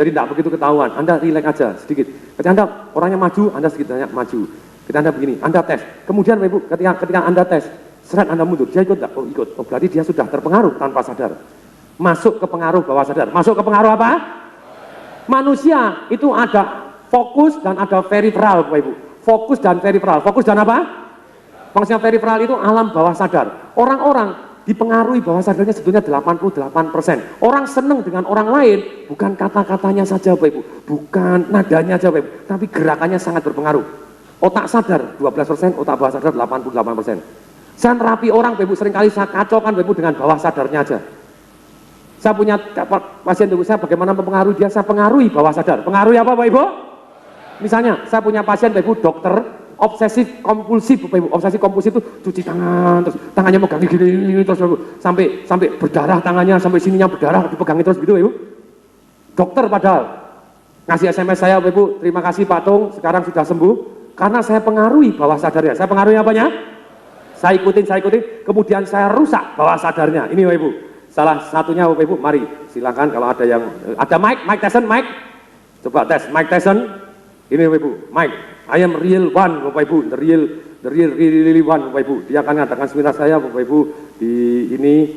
Jadi tidak begitu ketahuan, Anda relax aja sedikit. Ketika Anda orangnya maju, Anda sedikit banyak maju. Ketika Anda begini, Anda tes. Kemudian Bapak Ibu, ketika Anda tes, seret Anda mundur, dia ikut tidak? Oh ikut, oh berarti dia sudah terpengaruh tanpa sadar. Masuk ke pengaruh bawah sadar. Masuk ke pengaruh apa? Manusia itu ada fokus dan ada peripheral Bapak Ibu. Fokus dan peripheral. Fokus dan apa? Maksudnya peripheral itu alam bawah sadar. Orang-orang dipengaruhi bawah sadarnya sebetulnya 88%. Orang senang dengan orang lain, bukan kata-katanya saja Bapak Ibu, bukan nadanya saja Bapak Ibu, tapi gerakannya sangat berpengaruh. Otak sadar 12%, otak bawah sadar 88%. Saya nerapi orang Bapak Ibu, seringkali saya kacaukan Bapak Ibu dengan bawah sadarnya aja. Saya punya pasien Bapak Ibu, saya bagaimana mempengaruhi dia, saya pengaruhi bawah sadar. Pengaruhi apa Bapak Ibu? Misalnya, saya punya pasien Bapak Ibu, dokter obsesif kompulsif Bapak Ibu. Obsesif kompulsif itu cuci tangan terus tangannya megang gini terus sampai berdarah tangannya, sampai sininya berdarah dipegangin terus gitu Bapak Ibu. Dokter padahal ngasih SMS saya Bapak Ibu, terima kasih Pak Tung sekarang sudah sembuh karena saya pengaruhi bawah sadarnya. Saya pengaruhi apanya? Saya ikutin kemudian saya rusak bawah sadarnya. Ini Bapak Ibu, salah satunya Bapak Ibu, mari silakan kalau ada yang ada Mike Tyson, Mike coba tes Mike Tyson. Ini Bapak Ibu, Mike, I am real one Bapak Ibu, the real one Bapak Ibu. Dia akan mengatakan seminar saya Bapak Ibu di ini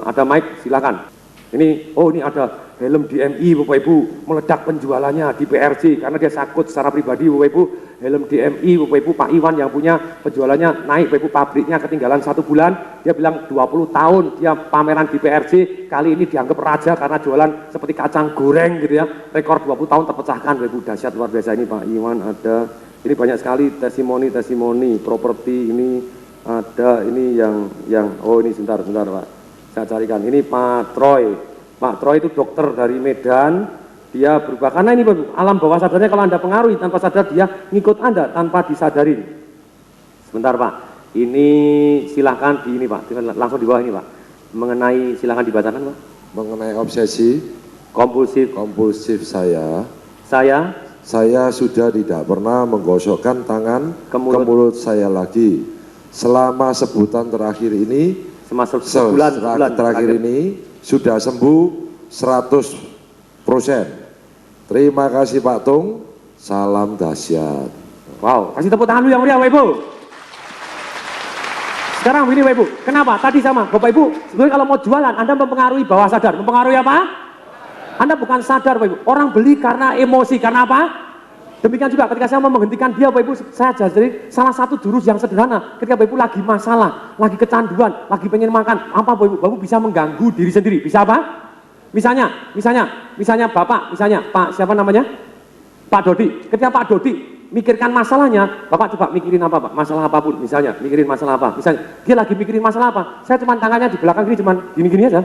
ada Mike, silakan. Ini, oh ini ada helm DMI Bapak Ibu, meledak penjualannya di PRJ karena dia sakut secara pribadi Bapak Ibu. Helm DMI Bapak Ibu, Pak Iwan yang punya penjualannya naik Bapak Ibu, pabriknya ketinggalan 1 bulan. Dia bilang 20 tahun dia pameran di PRJ, kali ini dianggap raja karena jualan seperti kacang goreng gitu ya. Rekor 20 tahun terpecahkan Bapak Ibu, dahsyat luar biasa. Ini Pak Iwan ada, ini banyak sekali testimoni, properti ini ada, ini yang oh ini sebentar Pak. Saya carikan, ini Pak Troy itu dokter dari Medan, dia berubah, karena ini alam bawah sadarnya kalau Anda pengaruhi tanpa sadar dia ngikut Anda tanpa disadarin. Sebentar Pak, ini silahkan di ini Pak, langsung di bawah ini Pak, mengenai silahkan dibacakan Pak. Mengenai obsesi kompulsif saya sudah tidak pernah menggosokkan tangan ke mulut saya lagi selama sebulan terakhir ini. Sebulan terakhir ini sudah sembuh 100%. Terima kasih Pak Tung, salam dahsyat. Wow, kasih tepuk tangan dulu yang meriah Bapak Ibu. Sekarang begini Bapak Ibu, kenapa? Tadi sama Bapak Ibu, sebenarnya kalau mau jualan Anda mempengaruhi bawah sadar. Mempengaruhi apa? Anda bukan sadar Bapak Ibu, orang beli karena emosi, karena apa? Demikian juga ketika saya mau menghentikan dia, Bapak Ibu, saya jadi salah satu jurus yang sederhana. Ketika Bapak Ibu lagi masalah, lagi kecanduan, lagi pengen makan, apa Bapak Ibu bisa mengganggu diri sendiri. Bisa apa? Misalnya Bapak, misalnya Pak, siapa namanya? Pak Dodi. Ketika Pak Dodi mikirkan masalahnya, Bapak coba mikirin apa Pak? Masalah apapun, misalnya, mikirin masalah apa? Misalnya, dia lagi mikirin masalah apa? Saya cuma tangannya di belakang gini, cuma gini-gini aja.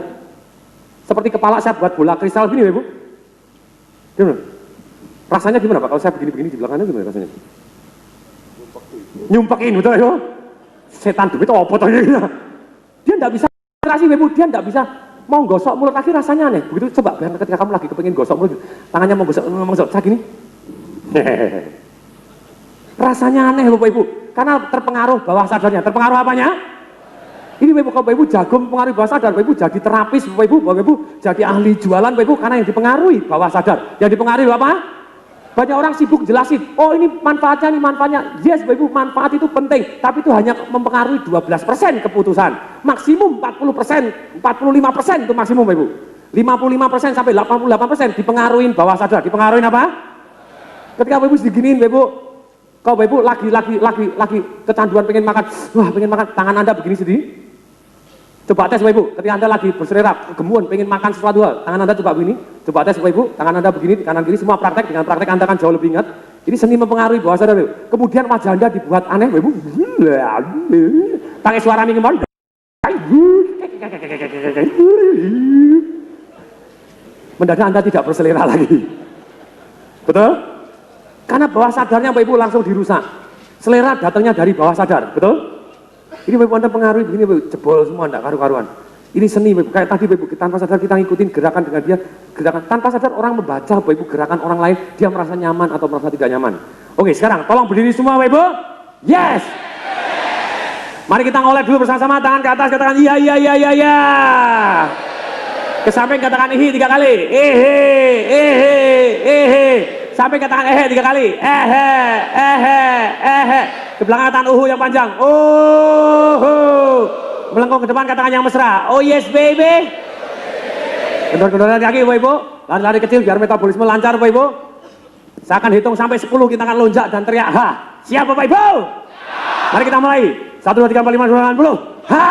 Seperti kepala saya buat bola kristal gini, Bapak Ibu. Gimana? Rasanya gimana Pak? Kalau saya begini-begini di belakangnya gimana rasanya? Nyumpakin, betul ya? Setan duit apa tuh ya? Dia enggak bisa kasih Bapak Ibu, dia enggak bisa mau gosok mulut lagi, rasanya aneh. Begitu coba bayangkan ketika kamu lagi kepengin gosok mulut, tangannya mau gosok saya gini. Rasanya aneh Bapak Ibu, karena terpengaruh bawah sadarnya. Terpengaruh apanya? Ini Bapak Ibu jago mempengaruhi bawah sadar, Bapak Ibu jadi terapis, Bapak Ibu jadi ahli jualan, Bapak Ibu, karena yang dipengaruhi bawah sadar. Yang dipengaruhi apa? Banyak orang sibuk jelasin, oh ini manfaatnya, yes Bapak Ibu, manfaat itu penting, tapi itu hanya mempengaruhi 12% keputusan, maksimum 40%, 45% itu maksimum Bapak Ibu, 55% sampai 88% dipengaruhi bawah sadar. Dipengaruhi apa? Ketika Bapak Ibu diginiin Bapak Ibu, kalau Bapak Ibu lagi kecanduan pengen makan, tangan Anda begini sendiri. Coba tes Bapak Ibu, ketika Anda lagi berserak, gemuan, pengen makan sesuatu hal, tangan Anda coba begini. Coba tes Bapak Ibu, tangan Anda begini, kanan kiri, semua praktek. Dengan praktek Anda akan jauh lebih ingat. Ini seni mempengaruhi bawah sadar Bapak Ibu. Kemudian wajah Anda dibuat aneh Bapak Ibu. Pakai suara minimal. Mendadak Anda tidak berselera lagi. Betul? Karena bawah sadarnya Bapak Ibu langsung dirusak. Selera datangnya dari bawah sadar, betul? Ini Bapak Ibu Anda pengaruhi begini Bapak Ibu, jebol semua enggak karu-karuan. Ini seni Bapak Ibu, kayak tadi Bapak Ibu, tanpa sadar kita ngikutin gerakan dengan dia, gerakan tanpa sadar orang membaca Bapak Ibu gerakan orang lain, dia merasa nyaman atau merasa tidak nyaman. Oke, sekarang tolong berdiri semua Bapak Ibu. Yes. Mari kita ngoleh dulu bersama-sama, tangan ke atas, katakan iya. Ke samping katakan ihi 3 kali. Sampai katakan 3 kali. Ke belakang katakan yang panjang. Melengkung ke depan katakan yang mesra. Oh yes baby. Kendor-kendoran kaki Bapak Ibu. Lari-lari kecil biar metabolisme lancar Bapak Ibu. Saya akan hitung sampai 10, kita akan lonjak dan teriak ha. Siap Bapak Ibu? Mari kita mulai. 1 2 3 4 5 6 7 80. Ha.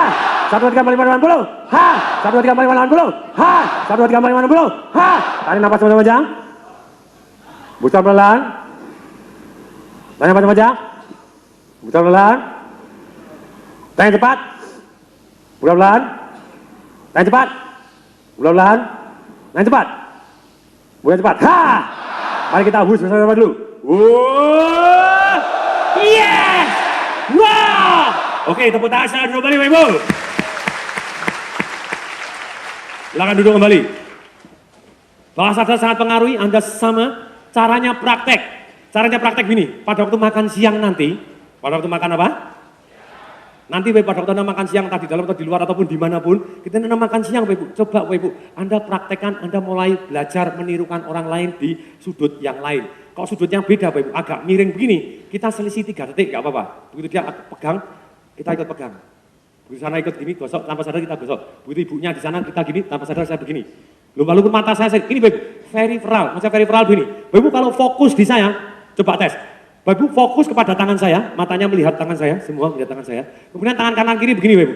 1 2 3 4 5 6 70. Ha. 1 2 3 4 5 6 70. Ha. 1 2 3 4 5 6 70. Ha. Tarik nafas panjang. Buka pelan. Tanya panjang. Buka pelan. Tanya cepat. Buka pelan. Tanya cepat. Buka pelan. Tanya cepat. Buka cepat. Ha. Mari kita hus bersama-sama dulu. Yes. Wow. Oke, tepuk tangan saya dulu kembali, Bapak Ibu. Silakan duduk kembali. Bawah sadar sangat pengaruhi Anda sama. Caranya praktek gini, pada waktu makan siang nanti, pada waktu makan apa? Nanti pada waktu Anda makan siang, entah di dalam atau di luar ataupun dimanapun, kita Anda makan siang Bapak Ibu, coba Bapak Ibu, Anda praktekkan, Anda mulai belajar menirukan orang lain di sudut yang lain. Kalau sudutnya beda Bapak Ibu, agak miring begini, kita selisih 3 detik, gak apa-apa. Begitu dia pegang, kita ikut pegang. Begitu sana ikut gini, gosok, tanpa sadar kita gosok. Begitu ibunya di sana, kita gini, tanpa sadar saya begini. Lalu mata saya, ini Bapak Ibu, peripheral, maksudnya peripheral begini. Bapak Ibu kalau fokus di saya, coba tes. Bapak Ibu fokus kepada tangan saya, matanya melihat tangan saya, semua melihat tangan saya. Kemudian tangan kanan kiri begini Bapak Ibu.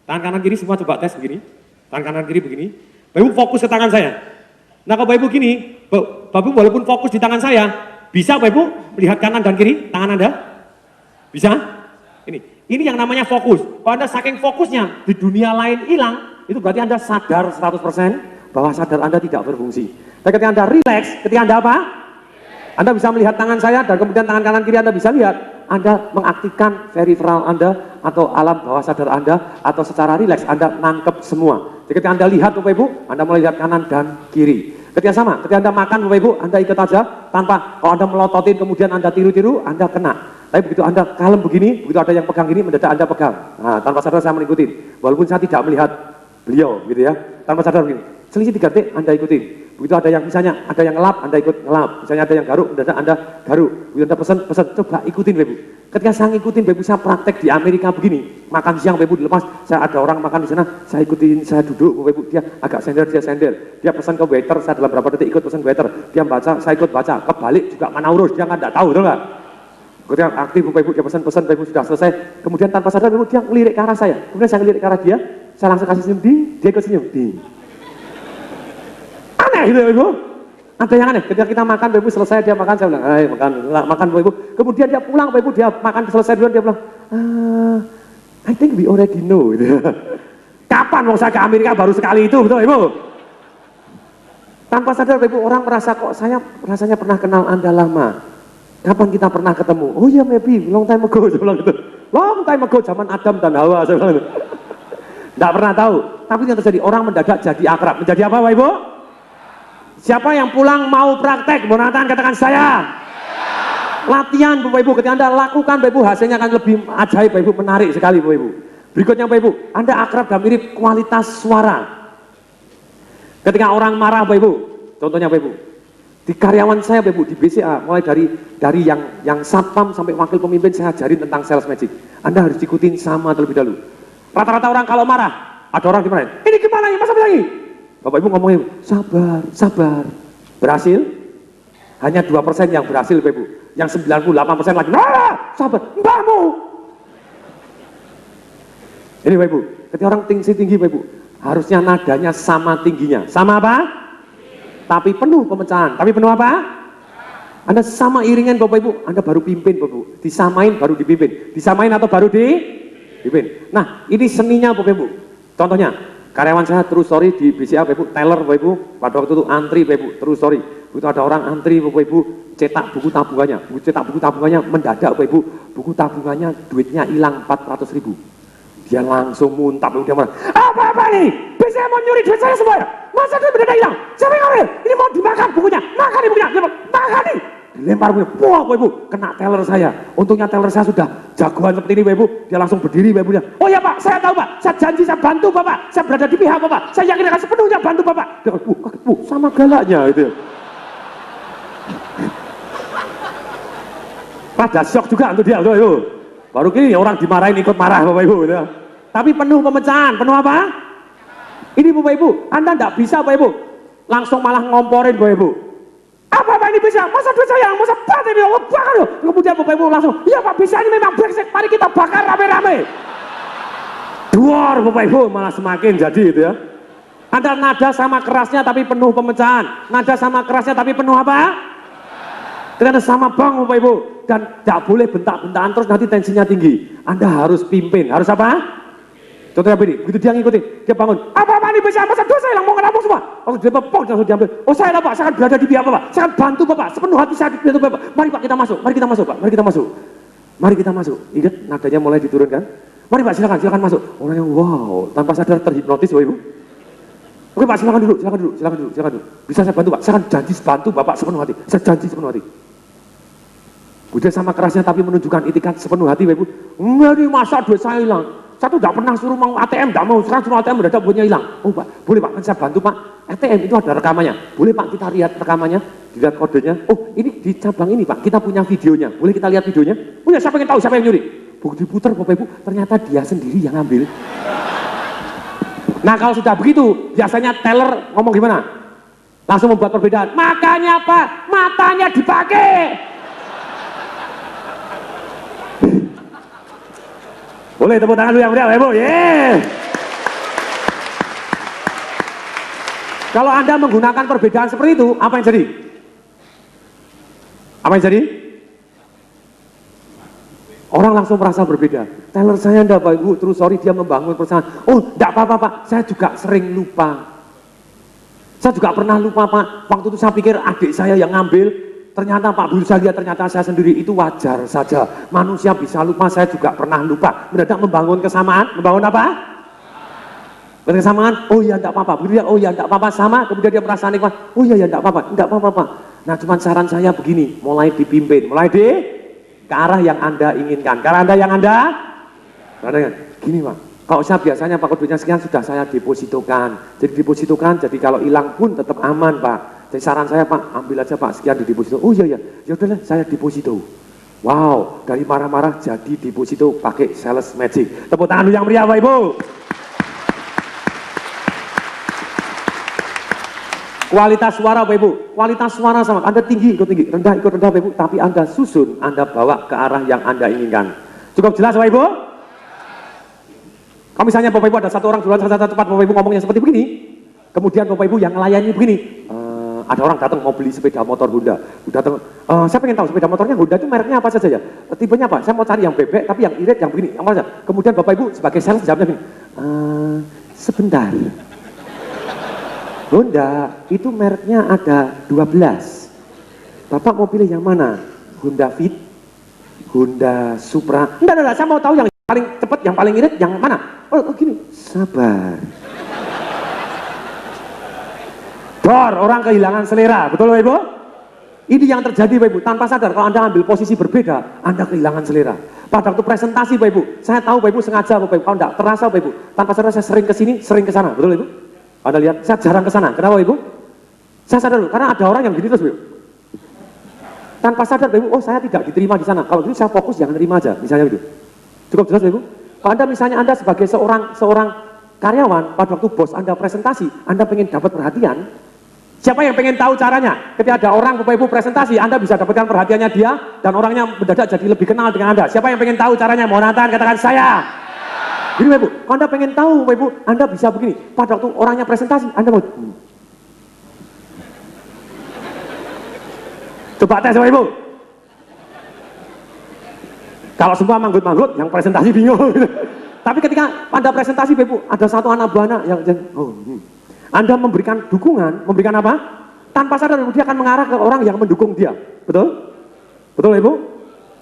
Tangan kanan kiri semua coba tes begini. Tangan kanan kiri begini. Bapak Ibu fokus ke tangan saya. Nah kalau Bapak Ibu gini, Bapak Ibu walaupun fokus di tangan saya, bisa Bapak Ibu melihat kanan dan kiri tangan Anda? Bisa? Ini yang namanya fokus. Kalau Anda saking fokusnya di dunia lain hilang, itu berarti Anda sadar 100% bahwa sadar Anda tidak berfungsi. Tapi ketika Anda rileks, ketika Anda apa? Anda bisa melihat tangan saya dan kemudian tangan kanan kiri Anda bisa lihat. Anda mengaktifkan peripheral Anda atau alam bawah sadar Anda atau secara rileks Anda nangkep semua. Jadi ketika Anda lihat Bapak Ibu, Anda mulai lihat kanan dan kiri. Ketika sama, ketika Anda makan Bapak Ibu, Anda ikut aja tanpa kalau Anda melototin kemudian Anda tiru-tiru, Anda kena. Tapi begitu Anda kalem begini, begitu ada yang pegang gini, mendadak Anda pegang. Nah, tanpa sadar saya mengikuti. Walaupun saya tidak melihat beliau gitu ya, tanpa sadar begini. selisih 3 detik Anda ikutin. Begitu ada yang misalnya ada yang ngelap, Anda ikut ngelap. Misalnya ada yang garuk, Anda garuk. Begitu Anda pesan, coba ikutin Bapak Ibu. Ketika saya ngikutin Bapak Ibu, saya praktek di Amerika begini. Makan siang Bapak Ibu dilepas, saya ada orang makan di sana, saya ikutin, saya duduk Bapak Ibu, dia agak sender, dia sender. Dia pesan ke waiter, saya dalam berapa detik ikut pesan waiter. Dia baca, saya ikut baca. Kebalik juga mana urus, dia kan enggak tahu, betul enggak? Ketika aktif Bapak Ibu, dia pesan-pesan Bapak Ibu sudah selesai. Kemudian tanpa sadar Bapak Ibu, dia ngelirik ke arah saya. Kemudian saya ngelirik ke arah dia, saya langsung kasih senyum, ding, dia ikut senyum, ding. Aneh gitu Bapak Ibu. Ada yang aneh, ketika kita makan Bapak Ibu selesai, dia makan, saya bilang, ayo makan Bapak Ibu. Kemudian dia pulang Bapak Ibu, dia makan selesai duluan, dia bilang, I think we already know. Gitu. Kapan mau saya ke Amerika baru sekali itu, betul Ibu? Tanpa sadar Bapak Ibu, orang merasa kok saya rasanya pernah kenal Anda lama. Kapan kita pernah ketemu? Oh ya maybe, long time ago, saya bilang gitu. Long time ago, zaman Adam dan Hawa, saya bilang gitu. Tidak pernah tahu, tapi yang terjadi, orang mendadak jadi akrab. Menjadi apa Bapak Ibu? Siapa yang pulang mau praktek? Bonatan katakan saya. Latihan Bapak Ibu, ketika Anda lakukan Bapak Ibu, hasilnya akan lebih ajaib Bapak Ibu, menarik sekali Bapak Ibu. Berikutnya Bapak Ibu, Anda akrab dan mirip kualitas suara. Ketika orang marah Bapak Ibu, contohnya Bapak Ibu, di karyawan saya Bapak Ibu, di BCA, mulai dari yang satpam sampai wakil pemimpin saya ajarin tentang sales magic. Anda harus ikutin sama terlebih dahulu. Rata-rata orang kalau marah, ada orang dimarahin, ini gimana ya, masa lagi? Bapak Ibu ngomongin, sabar, sabar. Berhasil? Hanya 2% yang berhasil Bapak Ibu. Yang 98% lagi, sabar, mbahmu. Ini Bapak Ibu, ketika orang tinggi Bapak Ibu, harusnya nadanya sama tingginya. Sama apa? Tapi penuh pemecahan. Tapi penuh apa? Anda sama iringan Bapak Ibu, Anda baru pimpin Bapak Ibu. Disamain baru dipimpin. Disamain atau baru dipimpin. Nah, ini seninya Bapak Ibu. Contohnya, karyawan saya terus story di BCA Bapak Ibu, teller Bapak Ibu, pada waktu itu antri Bapak Ibu, terus story. Begitu ada orang antri Bapak Ibu, cetak buku tabungannya. Cetak buku tabungannya mendadak Bapak Ibu, buku tabungannya duitnya hilang 400.000. Dia langsung muntah, dia marah. Apa nih? BCA mau nyuri duit saya semua ya? Masa duit mendadak hilang? Siapa yang ngambil? Ini mau dimakan bukunya, makan nih bukunya, makan nih. Dilempar bukunya, wah Bapak Ibu, kena teller saya. Untungnya teller saya sudah jagoan seperti ini Bapak Ibu. Dia langsung berdiri Bapak Ibu. Oh ya Pak, saya tahu Pak, saya janji saya bantu Bapak. Saya berada di pihak Bapak, saya yakin akan sepenuhnya bantu Bapak. Dia kaget, sama galaknya gitu. Pada syok juga untuk dia, Bapak Ibu. Baru kini orang dimarahin ikut marah Bapak Ibu. Gitu. Tapi penuh pemecahan, penuh apa? Ini Bapak Ibu, Anda tidak bisa Bapak Ibu. Langsung malah ngomporin Bapak Ibu. Apa ini bisa? Masa duit saya? Masa bat ini? Oh, bakar loh. Kemudian Bapak Ibu langsung, iya Pak bisa ini memang brengsek. Mari kita bakar rame-rame. Duar Bapak Ibu malah semakin jadi itu ya. Anda nada sama kerasnya tapi penuh pemecahan. Nada sama kerasnya tapi penuh apa? Karena sama bang Bapak Ibu. Dan tidak boleh bentak-bentakan terus nanti tensinya tinggi. Anda harus pimpin. Harus apa? Contohnya begini, begitu dia ngikutin, dia bangun, apa ini bisa, masa dosa hilang, mau ngerampok semua. Langsung dia pok, langsung diambil. Oh saya lah Pak, saya akan berada di pihak Bapak, saya akan bantu Bapak, sepenuh hati saya dibantu Bapak. Mari Pak kita masuk, mari kita masuk Pak, mari kita masuk. Mari kita masuk. Ingat nadanya mulai diturunkan. Mari Pak silakan masuk. Orangnya wow, tanpa sadar terhipnotis Bapak Ibu. Oke Pak silakan duduk. Bisa saya bantu Pak, saya akan janji bantu Bapak sepenuh hati. Saya janji sepenuh hati. Udah sama kerasnya tapi menunjukkan itikat sepenuh hati Bapak Ibu. Ini masa duit saya hilang. Saya tuh tidak pernah suruh mau ATM, tidak mau, sekarang suruh ATM mendadak duitnya hilang. Oh Pak, boleh Pak, kan saya bantu Pak. ATM itu ada rekamannya. Boleh Pak kita lihat rekamannya, dilihat kodenya. Oh ini di cabang ini Pak, kita punya videonya. Boleh kita lihat videonya? Punya siapa yang tahu siapa yang nyuri? Buku diputar Bapak Ibu, ternyata dia sendiri yang ambil. Nah kalau sudah begitu, biasanya teller ngomong gimana? Langsung membuat perbedaan. Makanya Pak, matanya dipakai. Boleh tepuk tangan dulu yang meriah, Ibu. Yeah. Kalau Anda menggunakan perbedaan seperti itu, apa yang jadi? Apa yang jadi? Orang langsung merasa berbeda. Teller saya enggak Pak Ibu, terus sorry dia membangun persamaan. Oh, enggak apa-apa Pak, saya juga sering lupa. Saya juga pernah lupa Pak, waktu itu saya pikir adik saya yang ngambil. Ternyata Pak Bulu saya lihat ternyata saya sendiri itu wajar saja. Manusia bisa lupa, saya juga pernah lupa. Mendadak membangun kesamaan, membangun apa? Kesamaan, oh ya enggak apa-apa. Begitu dia, oh ya enggak apa-apa sama. Kemudian dia merasa nikmat, oh ya enggak apa-apa, enggak apa-apa Pak. Nah cuman saran saya begini, mulai dipimpin, mulai ke arah yang Anda inginkan. Ke arah Anda yang Anda, gini Pak, Kalau saya biasanya Pak duitnya sekian sudah saya depositokan. Jadi depositokan, jadi kalau hilang pun tetap aman Pak. Jadi saran saya Pak, ambil aja Pak sekian di deposito. Oh iya, ya udahlah saya deposito. Wow, dari marah-marah jadi deposito pakai sales magic. Tepuk tangan yang meriah Bapak Ibu. Kualitas suara Bapak Ibu, kualitas suara sama, Anda tinggi ikut tinggi, rendah ikut rendah Bapak Ibu, tapi Anda susun, Anda bawa ke arah yang Anda inginkan. Cukup jelas Bapak Ibu? Kalau misalnya Bapak Ibu ada satu orang jualan satu tempat, Bapak Ibu ngomongnya seperti begini, kemudian Bapak Ibu yang melayani begini, ada orang datang mau beli sepeda motor Honda, datang, saya pengen tahu sepeda motornya Honda itu mereknya apa saja ya, tipenya apa, saya mau cari yang bebek tapi yang irit, yang begini, yang mana saja. Kemudian Bapak Ibu sebagai sales jawabnya begini, sebentar, Honda itu mereknya ada 12. Bapak mau pilih yang mana? Honda Fit, Honda Supra. Enggak, saya mau tahu yang paling cepat, yang paling irit, yang mana? Oh gini, sabar. Dor, orang kehilangan selera, betul Bapak Ibu? Ini yang terjadi Bapak Ibu, tanpa sadar kalau Anda ambil posisi berbeda, Anda kehilangan selera. Pada waktu presentasi Bapak Ibu, saya tahu Bapak Ibu sengaja Bapak Ibu, kalau enggak terasa Bapak Ibu, tanpa sadar saya sering ke sini, sering ke sana, betul Ibu? Anda lihat, saya jarang ke sana. Kenapa Ibu? Saya sadar dulu, karena ada orang yang begini terus Ibu. Tanpa sadar Ibu, oh saya tidak diterima di sana. Kalau dulu saya fokus jangan terima aja, misalnya begitu. Cukup jelas Ibu? Kalau Anda misalnya Anda sebagai seorang karyawan, pada waktu bos Anda presentasi, Anda pengen dapat perhatian, siapa yang pengen tahu caranya? Ketika ada orang Bapak Ibu presentasi, Anda bisa dapatkan perhatiannya dia, dan orangnya mendadak jadi lebih kenal dengan Anda. Siapa yang pengen tahu caranya? Mohon angkat, katakan saya. Jadi Bapak Ibu, kalau Anda pengen tahu Bapak Ibu, Anda bisa begini, pada waktu orangnya presentasi, Anda mau coba tes Bapak Ibu. Kalau semua manggut-manggut, yang presentasi bingung. Tapi ketika Anda presentasi Bapak Ibu, ada satu anak buah anak yang Anda memberikan dukungan, memberikan apa? Tanpa sadar dia akan mengarah ke orang yang mendukung dia. Betul? Betul Bapak Ibu?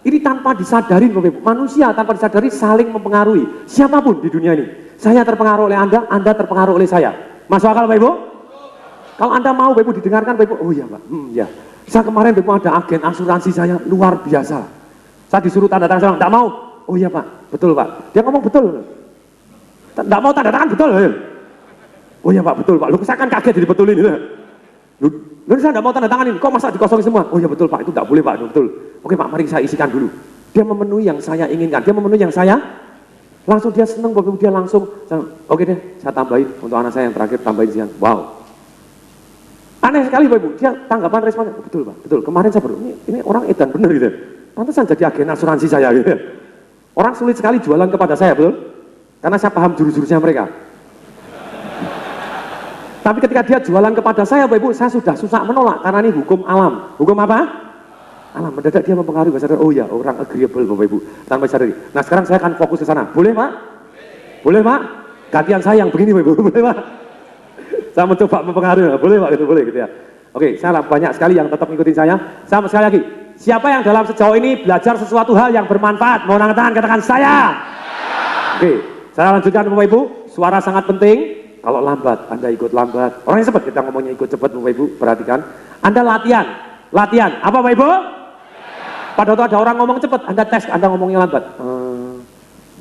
Ini tanpa disadari Bapak Ibu, manusia tanpa disadari saling mempengaruhi. Siapapun di dunia ini, saya terpengaruh oleh Anda terpengaruh oleh saya. Masuk akal Bapak Ibu? Kalau Anda mau Bapak Ibu didengarkan Bapak Ibu, oh iya Pak, ya. Saya kemarin Bapak Ibu ada agen asuransi saya luar biasa. Saya disuruh tanda tangan, enggak mau. Oh iya Pak, betul Pak. Dia ngomong betul. Enggak mau tanda tangan betul. Oh iya Pak, betul Pak. Loh saya kan kaget dibetulin itu. Loh saya enggak mau tanda tangan ini, kok masa dikosongin semua? Oh iya betul Pak, itu enggak boleh Pak, betul. Oke Pak, mari saya isikan dulu. Dia memenuhi yang saya inginkan, dia memenuhi yang saya, langsung dia senang, Bapak Ibu, dia langsung, oke deh, saya tambahin untuk anak saya yang terakhir, tambahin sekian. Wow. Aneh sekali Bapak Ibu, dia tanggapan responnya, betul Pak, betul. Kemarin saya baru, ini orang edan bener gitu. Pantesan jadi agen asuransi saya gitu. Orang sulit sekali jualan kepada saya, betul? Karena saya paham jurus-jurusnya mereka. Tapi ketika dia jualan kepada saya, Bapak Ibu, saya sudah susah menolak karena ini hukum alam. Hukum apa? Alam. Mendadak dia mempengaruhi, sadar, oh ya, orang agreeable Bapak Ibu, tanpa sadari. Nah sekarang saya akan fokus ke sana. Boleh Pak? Boleh Pak? Gantian saya yang begini Bapak Ibu, boleh Pak? Saya mencoba mempengaruhi, boleh Pak? Gitu, boleh gitu ya. Oke, saya banyak sekali yang tetap ngikutin saya. Sama sekali lagi, siapa yang dalam sejauh ini belajar sesuatu hal yang bermanfaat? Mohon angkat tangan, katakan saya. Oke, saya lanjutkan Bapak Ibu. Suara sangat penting. Kalau lambat, Anda ikut lambat. Orang yang cepat, kita ngomongnya ikut cepat Bapak Ibu, perhatikan. Anda latihan. Latihan, apa Bapak Ibu? Pada waktu ada orang ngomong cepat, Anda tes, Anda ngomongnya lambat.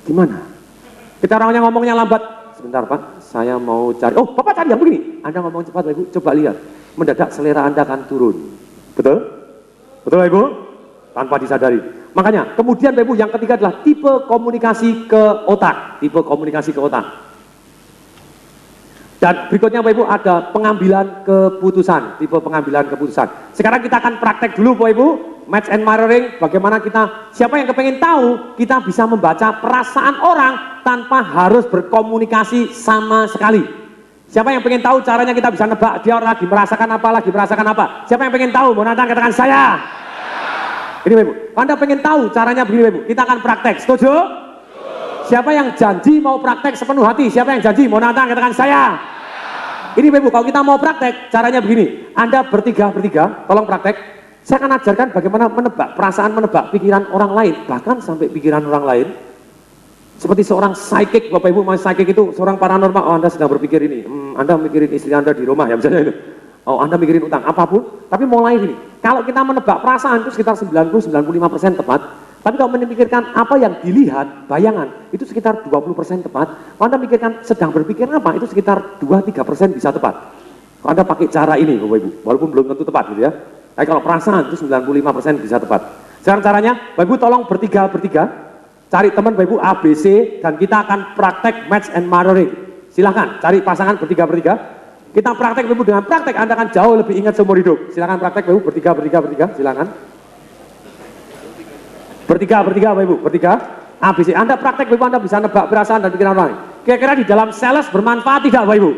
Gimana? Kita orangnya ngomongnya lambat. Sebentar Pak, saya mau cari. Oh, Bapak cari yang begini. Anda ngomong cepat Bapak Ibu, coba lihat. Mendadak selera Anda akan turun. Betul? Betul Bapak Ibu? Tanpa disadari. Makanya, kemudian Bapak Ibu, yang ketiga adalah tipe komunikasi ke otak. Tipe komunikasi ke otak. Dan berikutnya Bapak Ibu ada pengambilan keputusan, tipe pengambilan keputusan. Sekarang kita akan praktek dulu Bapak Ibu, match and mirroring, bagaimana kita, siapa yang kepengen tahu, kita bisa membaca perasaan orang tanpa harus berkomunikasi sama sekali. Siapa yang pengen tahu caranya kita bisa nebak, dia lagi merasakan apa, Siapa yang pengen tahu, mau nantang katakan saya. Ini Bapak Ibu, Anda pengen tahu caranya begini Bapak Ibu, kita akan praktek, setuju? Siapa yang janji mau praktek sepenuh hati? Siapa yang janji? Mau nantang katakan saya. Ini Bapak Ibu, kalau kita mau praktek, caranya begini. Anda bertiga, tolong praktek. Saya akan ajarkan bagaimana menebak, perasaan menebak pikiran orang lain. Bahkan sampai pikiran orang lain. Seperti seorang psychic, Bapak Ibu, psychic itu seorang paranormal. Oh Anda sedang berpikir ini, Anda mikirin istri Anda di rumah ya misalnya itu. Oh Anda mikirin utang, apapun. Tapi mulai gini, kalau kita menebak perasaan itu sekitar 90-95% tepat. Tapi kalau memikirkan apa yang dilihat, bayangan, itu sekitar 20% tepat. Kalau Anda mikirkan sedang berpikir apa, itu sekitar 2-3% bisa tepat. Kalau Anda pakai cara ini, Bapak Ibu, walaupun belum tentu tepat gitu ya. Tapi kalau perasaan itu 95% bisa tepat. Sekarang caranya, Bapak Ibu tolong bertiga, cari teman Bapak Ibu A, B, C, dan kita akan praktek match and mirroring. Silahkan, cari pasangan bertiga. Kita praktek Bapak Ibu, dengan praktek Anda akan jauh lebih ingat seumur hidup. Silahkan praktek Bapak Ibu, bertiga, silahkan. Bertiga Bapak Ibu, bertiga. A, B, C. Anda praktek Bapak Ibu, Anda bisa nebak perasaan dan pikiran orang lain. Kira-kira di dalam sales bermanfaat tidak Bapak Ibu?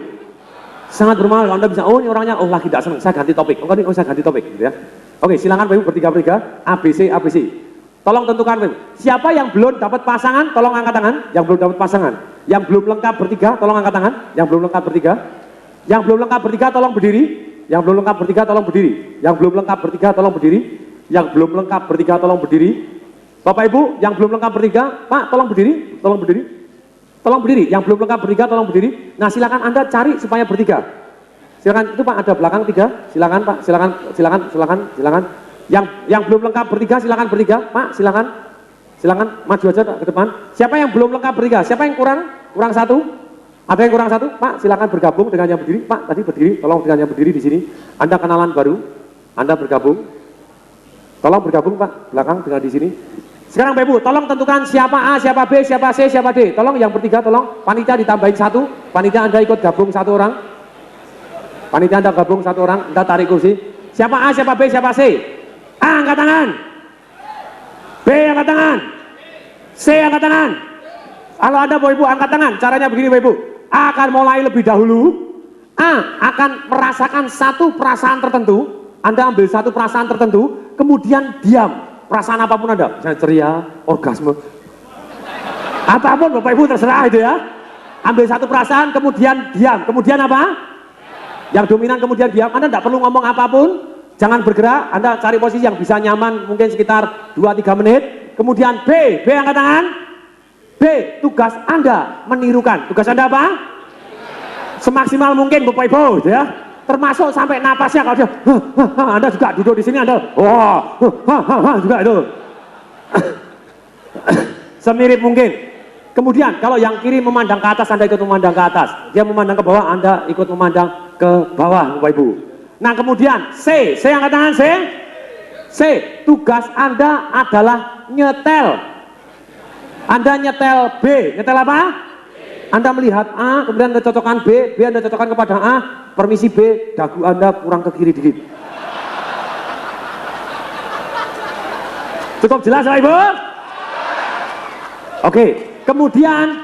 Sangat bermanfaat. Anda bisa, oh ini orangnya, oh lagi tidak senang, saya ganti topik. Oh ini, saya ganti topik gitu ya. Oke, silakan Bapak Ibu, bertiga. A, B, C. Tolong tentukan Bapak Ibu. Siapa yang belum dapat pasangan, tolong angkat tangan. Yang belum dapat pasangan. Yang belum lengkap bertiga, tolong angkat tangan. Yang belum lengkap bertiga. Yang belum lengkap bertiga, tolong berdiri. Yang belum lengkap bertiga, tolong berdiri. Yang belum lengkap bertiga, tolong berdiri. Yang belum lengkap bertiga, tolong berdiri. Bapak Ibu, yang belum lengkap bertiga, Pak, tolong berdiri. Tolong berdiri. Yang belum lengkap bertiga, tolong berdiri. Nah, silakan Anda cari supaya bertiga. Silakan, itu Pak, ada belakang 3. Silakan Pak, silakan. Yang belum lengkap bertiga, silakan bertiga. Pak, silakan maju aja ke depan. Siapa yang belum lengkap bertiga? Siapa yang kurang 1? Ada yang kurang 1? Pak, silakan bergabung dengan yang berdiri. Pak, tadi berdiri, tolong dengan yang berdiri di sini. Anda kenalan baru, Anda bergabung. Tolong bergabung Pak, belakang dengan di sini. Sekarang Bapak Ibu, tolong tentukan siapa A, siapa B, siapa C, siapa D. Tolong yang bertiga, tolong panitia ditambahin 1. Panitia Anda ikut gabung 1 orang. Panitia Anda gabung 1 orang, Anda tarik kursi. Siapa A, siapa B, siapa C? A angkat tangan. B angkat tangan. C angkat tangan. Kalau Anda Bapak Ibu angkat tangan, caranya begini Bapak Ibu. A akan mulai lebih dahulu. A akan merasakan satu perasaan tertentu. Anda ambil satu perasaan tertentu, kemudian diam. Perasaan apapun Anda, misalnya ceria, orgasme. Apapun Bapak Ibu terserah itu ya. Ambil satu perasaan, kemudian diam. Kemudian apa? Yang dominan kemudian diam. Anda tidak perlu ngomong apapun. Jangan bergerak, Anda cari posisi yang bisa nyaman, mungkin sekitar 2-3 menit. Kemudian B angkat tangan. B, tugas Anda menirukan. Tugas Anda apa? Semaksimal mungkin Bapak Ibu, ya. Termasuk sampai napasnya kalau dia, Anda juga duduk di sini, Anda, juga itu. Semirip mungkin. Kemudian kalau yang kiri memandang ke atas, Anda ikut memandang ke atas. Dia memandang ke bawah, Anda ikut memandang ke bawah, Bapak Ibu. Nah kemudian C angkat tangan C, tugas Anda adalah nyetel. Anda nyetel B, nyetel apa? Anda melihat A, kemudian Anda cocokkan B Anda cocokkan kepada A, permisi B, dagu Anda kurang ke kiri dikit. Cukup jelas Bapak Ibu? Oke, kemudian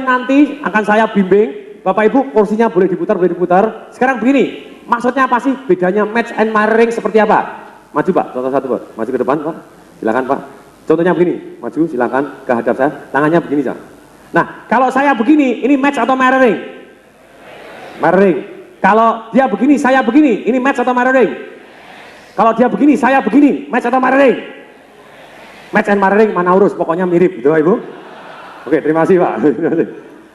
nanti akan saya bimbing, Bapak Ibu kursinya boleh diputar. Sekarang begini, maksudnya apa sih bedanya match and mirroring seperti apa? Maju Pak, contoh satu Pak, maju ke depan Pak, silakan Pak. Contohnya begini, maju silakan ke hadap saya, tangannya begini Pak. Nah, kalau saya begini, ini match atau mirroring? Mirroring. Kalau dia begini, saya begini, ini match atau mirroring? Kalau dia begini, saya begini, match atau mirroring? Match and mirroring mana urus, pokoknya mirip, gitu Pak Ibu. Oke, terima kasih Pak.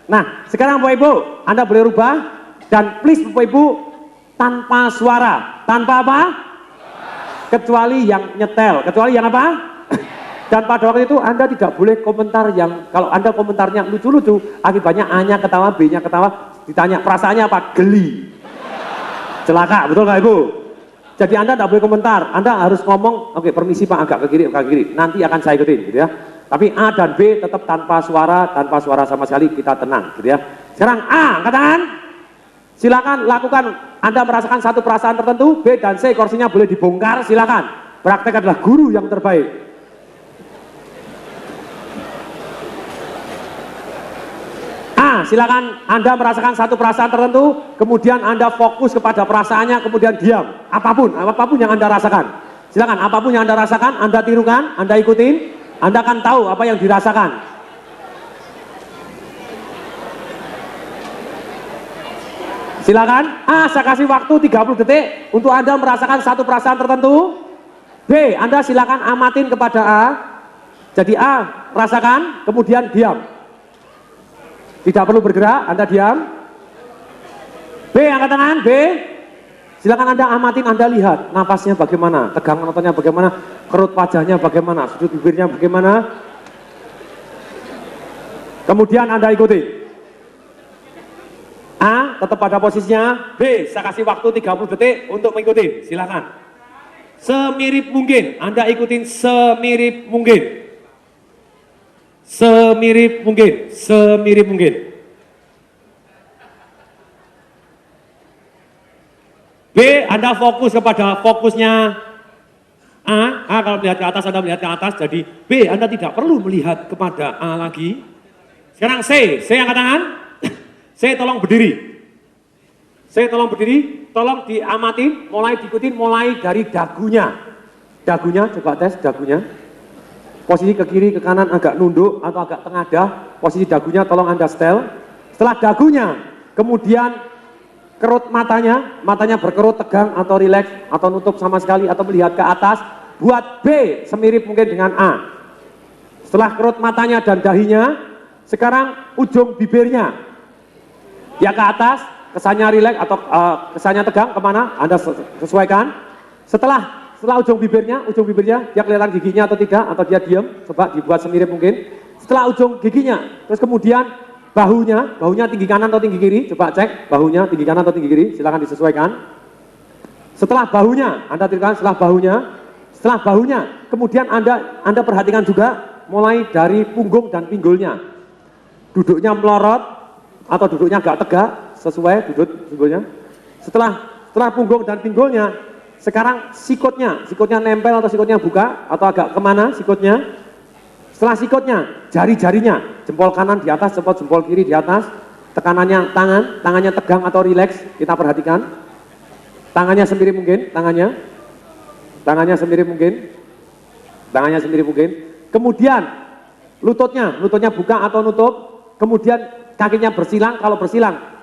Nah, sekarang Bapak Ibu, Anda boleh rubah, dan please Bapak Ibu, tanpa suara. Tanpa apa? Kecuali yang nyetel. Kecuali yang apa? Dan pada waktu itu Anda tidak boleh komentar yang, kalau Anda komentarnya lucu-lucu, akibatnya A-nya ketawa, B-nya ketawa, ditanya perasaannya apa? Geli. Celaka, betul nggak Ibu? Jadi Anda tidak boleh komentar, Anda harus ngomong, oke permisi Pak, agak ke kiri, nanti akan saya ikutin gitu ya. Tapi A dan B tetap tanpa suara sama sekali, kita tenang gitu ya. Sekarang A, angkat tangan. Silakan lakukan, Anda merasakan satu perasaan tertentu, B dan C kursinya boleh dibongkar, silakan. Praktek adalah guru yang terbaik. A, silakan Anda merasakan satu perasaan tertentu, kemudian Anda fokus kepada perasaannya, kemudian diam. Apapun yang Anda rasakan. Silakan, apapun yang Anda rasakan, Anda tirukan, Anda ikutin, Anda akan tahu apa yang dirasakan. Silakan, A, saya kasih waktu 30 detik untuk Anda merasakan satu perasaan tertentu. B, Anda silakan amatin kepada A. Jadi A, rasakan, kemudian diam. Tidak perlu bergerak, Anda diam. B, angkat tangan, B. Silakan Anda amatin, Anda lihat napasnya bagaimana, tegangan ototnya bagaimana, kerut wajahnya bagaimana, sudut bibirnya bagaimana. Kemudian Anda ikuti. A, tetap pada posisinya. B, saya kasih waktu 30 detik untuk mengikuti. Silakan. Semirip mungkin, Anda ikutin semirip mungkin. Semirip mungkin, semirip mungkin. B, Anda fokus kepada fokusnya A. Kalau melihat ke atas, Anda melihat ke atas. Jadi B, Anda tidak perlu melihat kepada A lagi. Sekarang C angkat tangan. C, tolong berdiri. C, tolong berdiri. Tolong diamati, mulai diikutin, mulai dari dagunya. Dagunya, coba tes dagunya. Posisi ke kiri, ke kanan, agak nunduk atau agak tengadah. Posisi dagunya tolong Anda setel. Setelah dagunya, kemudian kerut matanya berkerut, tegang atau rileks, atau nutup sama sekali, atau melihat ke atas. Buat B, semirip mungkin dengan A. Setelah kerut matanya dan dahinya, sekarang ujung bibirnya. Ya ke atas, kesannya rileks atau kesannya tegang, kemana? Anda sesuaikan. Setelah ujung bibirnya, dia kelihatan giginya atau tidak, atau dia diam, coba dibuat semirip mungkin. Setelah ujung giginya, terus kemudian bahunya tinggi kanan atau tinggi kiri, coba cek, bahunya tinggi kanan atau tinggi kiri, silakan disesuaikan. Setelah bahunya, Anda tirukan setelah bahunya, kemudian Anda perhatikan juga mulai dari punggung dan pinggulnya. Duduknya melorot, atau duduknya agak tegak, sesuai duduk pinggulnya. Setelah punggung dan pinggulnya, sekarang sikutnya nempel atau sikutnya buka, atau agak kemana sikutnya. Setelah sikutnya, jari-jarinya, jempol kanan di atas, jempol kiri di atas, tekanannya tangannya tegang atau rileks, kita perhatikan. Tangannya semirip mungkin, tangannya semirip mungkin. Kemudian lututnya buka atau nutup, kemudian kakinya bersilang, kalau bersilang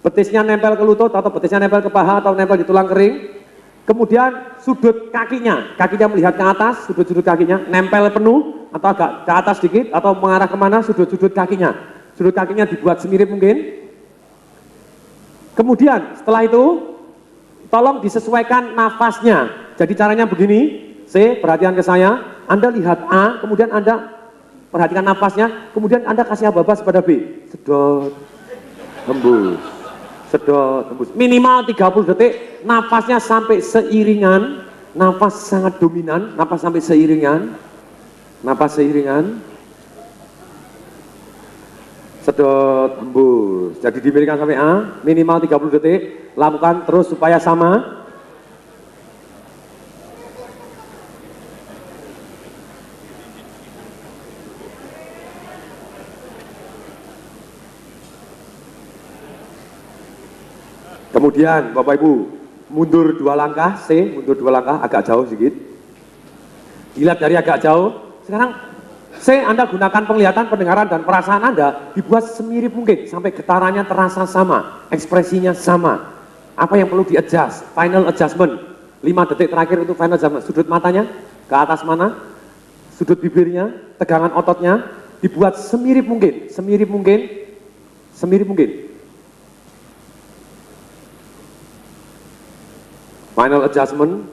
betisnya nempel ke lutut atau betisnya nempel ke paha atau nempel di tulang kering. Kemudian sudut kakinya melihat ke atas, sudut kakinya nempel penuh atau agak ke atas sedikit atau mengarah kemana sudut kakinya. Sudut kakinya dibuat semirip mungkin. Kemudian setelah itu tolong disesuaikan nafasnya. Jadi caranya begini, C, perhatian ke saya, Anda lihat A, kemudian Anda perhatikan nafasnya, kemudian Anda kasih aba-aba kepada B. Sedot, hembus, sedot, hembus. Minimal 30 detik, nafasnya sampai seiringan, nafas sangat dominan, nafas sampai seiringan, sedot, hembus. Jadi diberikan sampai A, minimal 30 detik, lakukan terus supaya sama. Kemudian Bapak Ibu mundur 2 langkah, C, mundur 2 langkah agak jauh sedikit. Dilihat dari agak jauh. Sekarang C, Anda gunakan penglihatan, pendengaran dan perasaan Anda dibuat semirip mungkin sampai getarannya terasa sama, ekspresinya sama. Apa yang perlu di-adjust? Final adjustment. 5 detik terakhir itu final adjustment. Sudut matanya ke atas mana? Sudut bibirnya, tegangan ototnya dibuat semirip mungkin. Final adjustment,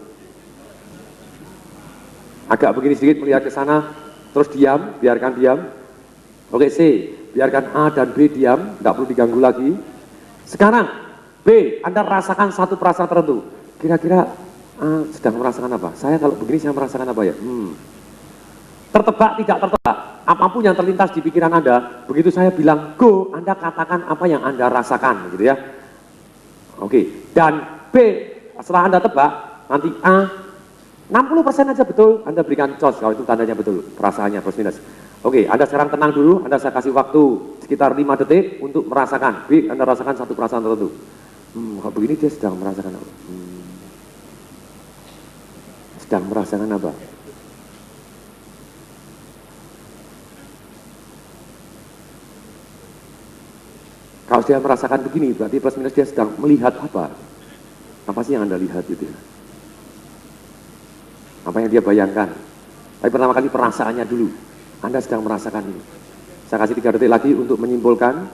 agak begini sedikit melihat ke sana, terus diam, biarkan diam. Oke C, biarkan A dan B diam, nggak perlu diganggu lagi. Sekarang B, Anda rasakan satu perasaan tertentu. Kira-kira A sedang merasakan apa? Saya kalau begini saya merasakan apa ya? Tertebak, tidak tertebak, apapun yang terlintas di pikiran Anda, begitu saya bilang go, Anda katakan apa yang Anda rasakan, gitu ya. Oke, dan B, setelah Anda tebak, nanti A, 60% aja betul, Anda berikan cos, kalau itu tandanya betul, perasaannya plus minus. Oke, Anda sekarang tenang dulu, Anda saya kasih waktu sekitar 5 detik untuk merasakan. B, Anda rasakan satu perasaan tertentu. Kalau begini dia sedang merasakan apa? Sedang merasakan apa? Kalau dia merasakan begini, berarti plus minus dia sedang melihat apa? Apa sih yang Anda lihat gitu ya? Apa yang dia bayangkan? Tapi pertama kali perasaannya dulu. Anda sedang merasakan ini. Saya kasih 3 detik lagi untuk menyimpulkan.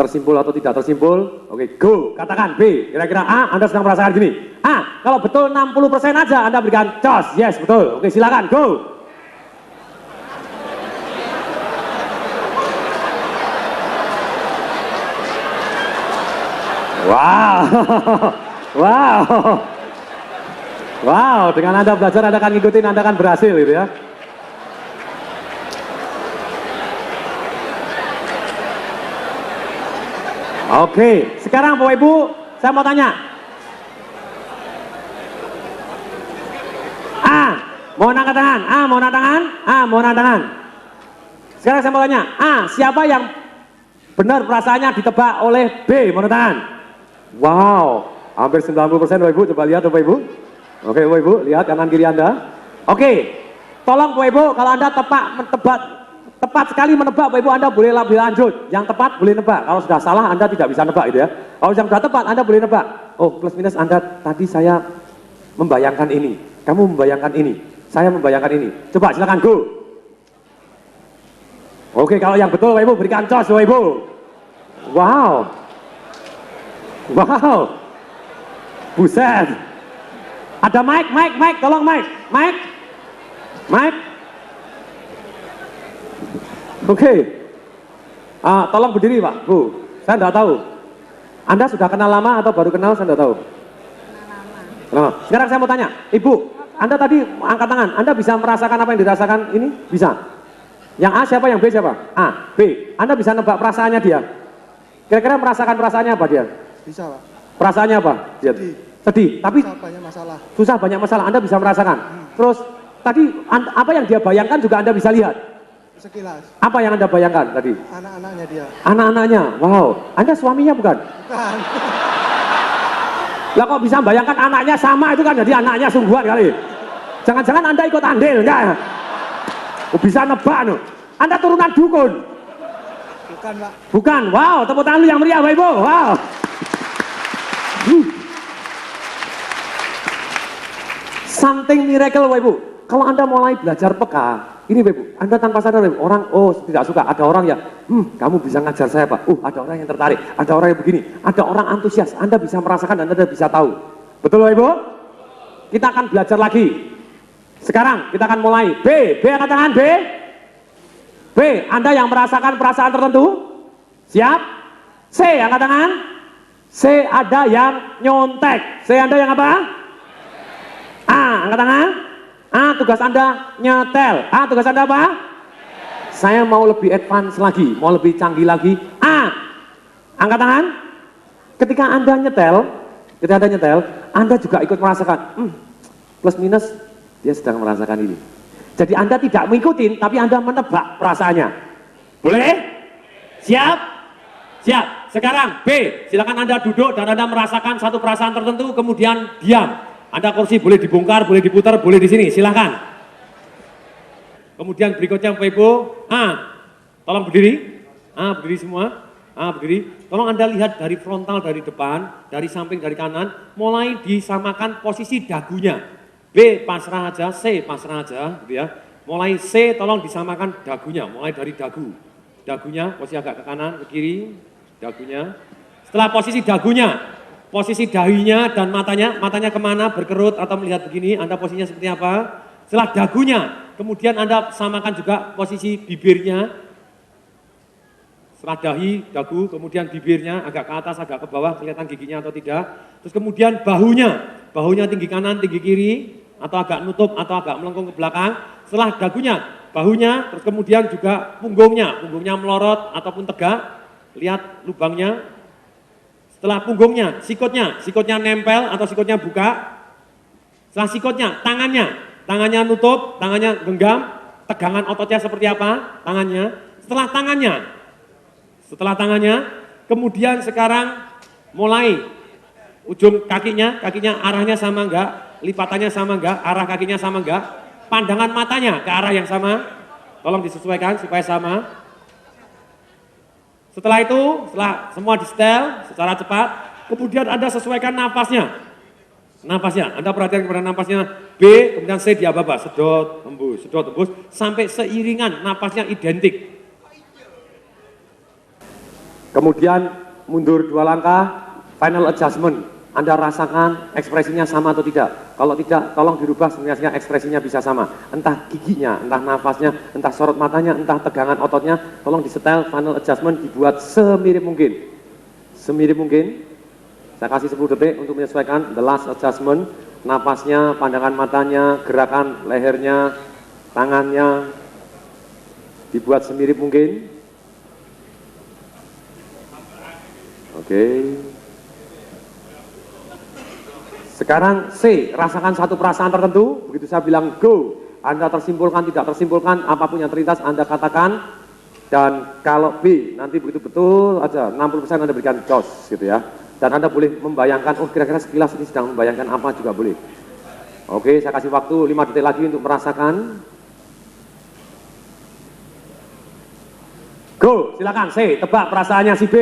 Tersimpul atau tidak tersimpul? Oke, go. Katakan B. Kira-kira A, Anda sedang merasakan gini. A, kalau betul 60% aja Anda berikan cos. Yes, betul. Oke, silakan, go. Wow. Wow. Wow, dengan Anda belajar Anda akan ngikutin, Anda akan berhasil gitu ya. Oke, sekarang Bapak Ibu, saya mau tanya. A, mau angkat tangan. A, mau angkat tangan. A, mau angkat tangan. Sekarang saya mau tanya. A, siapa yang benar perasaannya ditebak oleh B, mau angkat tangan. Wow, hampir 90% Bapak Ibu, coba lihat Bapak Ibu. Oke Bapak Ibu, lihat kanan kiri Anda. Oke, tolong Bapak Ibu, kalau Anda tepat sekali menebak, Bapak Ibu Anda boleh lebih lanjut. Yang tepat boleh nebak, kalau sudah salah Anda tidak bisa nebak gitu ya. Kalau yang sudah tepat Anda boleh nebak. Oh plus minus Anda tadi saya membayangkan ini, kamu membayangkan ini, saya membayangkan ini. Coba silakan go. Oke, kalau yang betul Bapak Ibu berikan cos Bapak Ibu. Wow. Wow. Buset. Ada mic, tolong mic. Oke. Tolong berdiri Pak, Bu. Saya tidak tahu. Anda sudah kenal lama atau baru kenal, saya tidak tahu. Kenal lama. Sekarang saya mau tanya, Ibu, Anda tadi angkat tangan, Anda bisa merasakan apa yang dirasakan ini? Bisa? Yang A siapa, yang B siapa? A, B. Anda bisa nebak perasaannya dia? Kira-kira merasakan perasaannya apa dia? Bisa Pak. Perasaannya apa? Sedih, tapi Susah, banyak masalah. susah, banyak masalah, Anda bisa merasakan. Terus, tadi apa yang dia bayangkan juga Anda bisa lihat. Sekilas, Apa yang Anda bayangkan tadi? anak-anaknya dia. Anak-anaknya, wow. Anda suaminya bukan? Bukan. Lah kok bisa bayangkan anaknya sama, itu kan jadi anaknya sungguhan kali. Jangan-jangan Anda ikut andil, enggak? Bisa nebak, no. Anda turunan dukun? Bukan Pak. Bukan, wow, tepuk tangan lu yang meriah Bapak Ibu, wow. Something miracle Bapak Ibu. Kalau Anda mulai belajar peka, ini Bapak Ibu, Anda tanpa sadar Bapak Ibu, orang tidak suka, ada orang yang, kamu bisa ngajar saya Pak, ada orang yang tertarik, ada orang yang begini, ada orang antusias, Anda bisa merasakan dan Anda bisa tahu. Betul Bapak Ibu? Kita akan belajar lagi. Sekarang kita akan mulai. B angkat tangan B. B, Anda yang merasakan perasaan tertentu? Siap? C, angkat tangan. C, ada yang nyontek. C, Anda yang apa? A, angkat tangan. A, tugas Anda nyetel. A, tugas Anda apa? Saya mau lebih advance lagi, mau lebih canggih lagi. A, angkat tangan. Ketika Anda nyetel, Anda juga ikut merasakan. Plus minus, dia sedang merasakan ini. Jadi Anda tidak mengikuti, tapi Anda menebak perasaannya. Boleh? Siap? Siap. Sekarang B, silakan Anda duduk dan Anda merasakan satu perasaan tertentu, kemudian diam. Anda kursi boleh dibongkar, boleh diputar, boleh di sini, silakan. Kemudian berikutnya Bapak Ibu, A, tolong berdiri. A, berdiri semua. A, berdiri. Tolong Anda lihat dari frontal, dari depan, dari samping, dari kanan, mulai disamakan posisi dagunya. B, pasrah aja, C, pasrah aja, gitu ya. Mulai C, tolong disamakan dagunya, mulai dari dagu. Dagunya, posisi agak ke kanan, ke kiri, dagunya. Setelah posisi dagunya, posisi dahinya dan matanya kemana, berkerut atau melihat begini, Anda posisinya seperti apa. Setelah dagunya, kemudian Anda samakan juga posisi bibirnya. Setelah dahi, dagu, kemudian bibirnya agak ke atas, agak ke bawah, kelihatan giginya atau tidak. Terus kemudian bahunya tinggi kanan, tinggi kiri, atau agak nutup, atau agak melengkung ke belakang. Setelah dagunya, bahunya, terus kemudian juga punggungnya melorot ataupun tegak, lihat lubangnya. Setelah punggungnya, sikutnya nempel atau sikutnya buka. Setelah sikutnya, tangannya nutup, tangannya genggam, tegangan ototnya seperti apa, tangannya. Setelah tangannya, kemudian sekarang mulai ujung kakinya arahnya sama enggak, lipatannya sama enggak, arah kakinya sama enggak, pandangan matanya ke arah yang sama, tolong disesuaikan supaya sama. Setelah itu, setelah semua di setel secara cepat, kemudian Anda sesuaikan napasnya, Anda perhatikan kepada napasnya B, kemudian C diaba-aba, sedot, tembus, sampai seiringan napasnya identik. Kemudian mundur 2 langkah, final adjustment. Anda rasakan ekspresinya sama atau tidak. Kalau tidak, tolong dirubah sehingga ekspresinya bisa sama. Entah giginya, entah nafasnya, entah sorot matanya, entah tegangan ototnya. Tolong disetel, final adjustment dibuat semirip mungkin. Semirip mungkin. Saya kasih 10 detik untuk menyesuaikan the last adjustment. Nafasnya, pandangan matanya, gerakan lehernya, tangannya. Dibuat semirip mungkin. Oke. Sekarang C, rasakan satu perasaan tertentu, begitu saya bilang go, Anda tersimpulkan, tidak tersimpulkan, apapun yang terlintas Anda katakan, dan kalau B, nanti begitu betul aja, 60% Anda berikan jos, gitu ya. Dan Anda boleh membayangkan, oh kira-kira sekilas ini sedang membayangkan apa juga boleh. Oke, saya kasih waktu 5 detik lagi untuk merasakan. Go, silakan C, tebak perasaannya si B.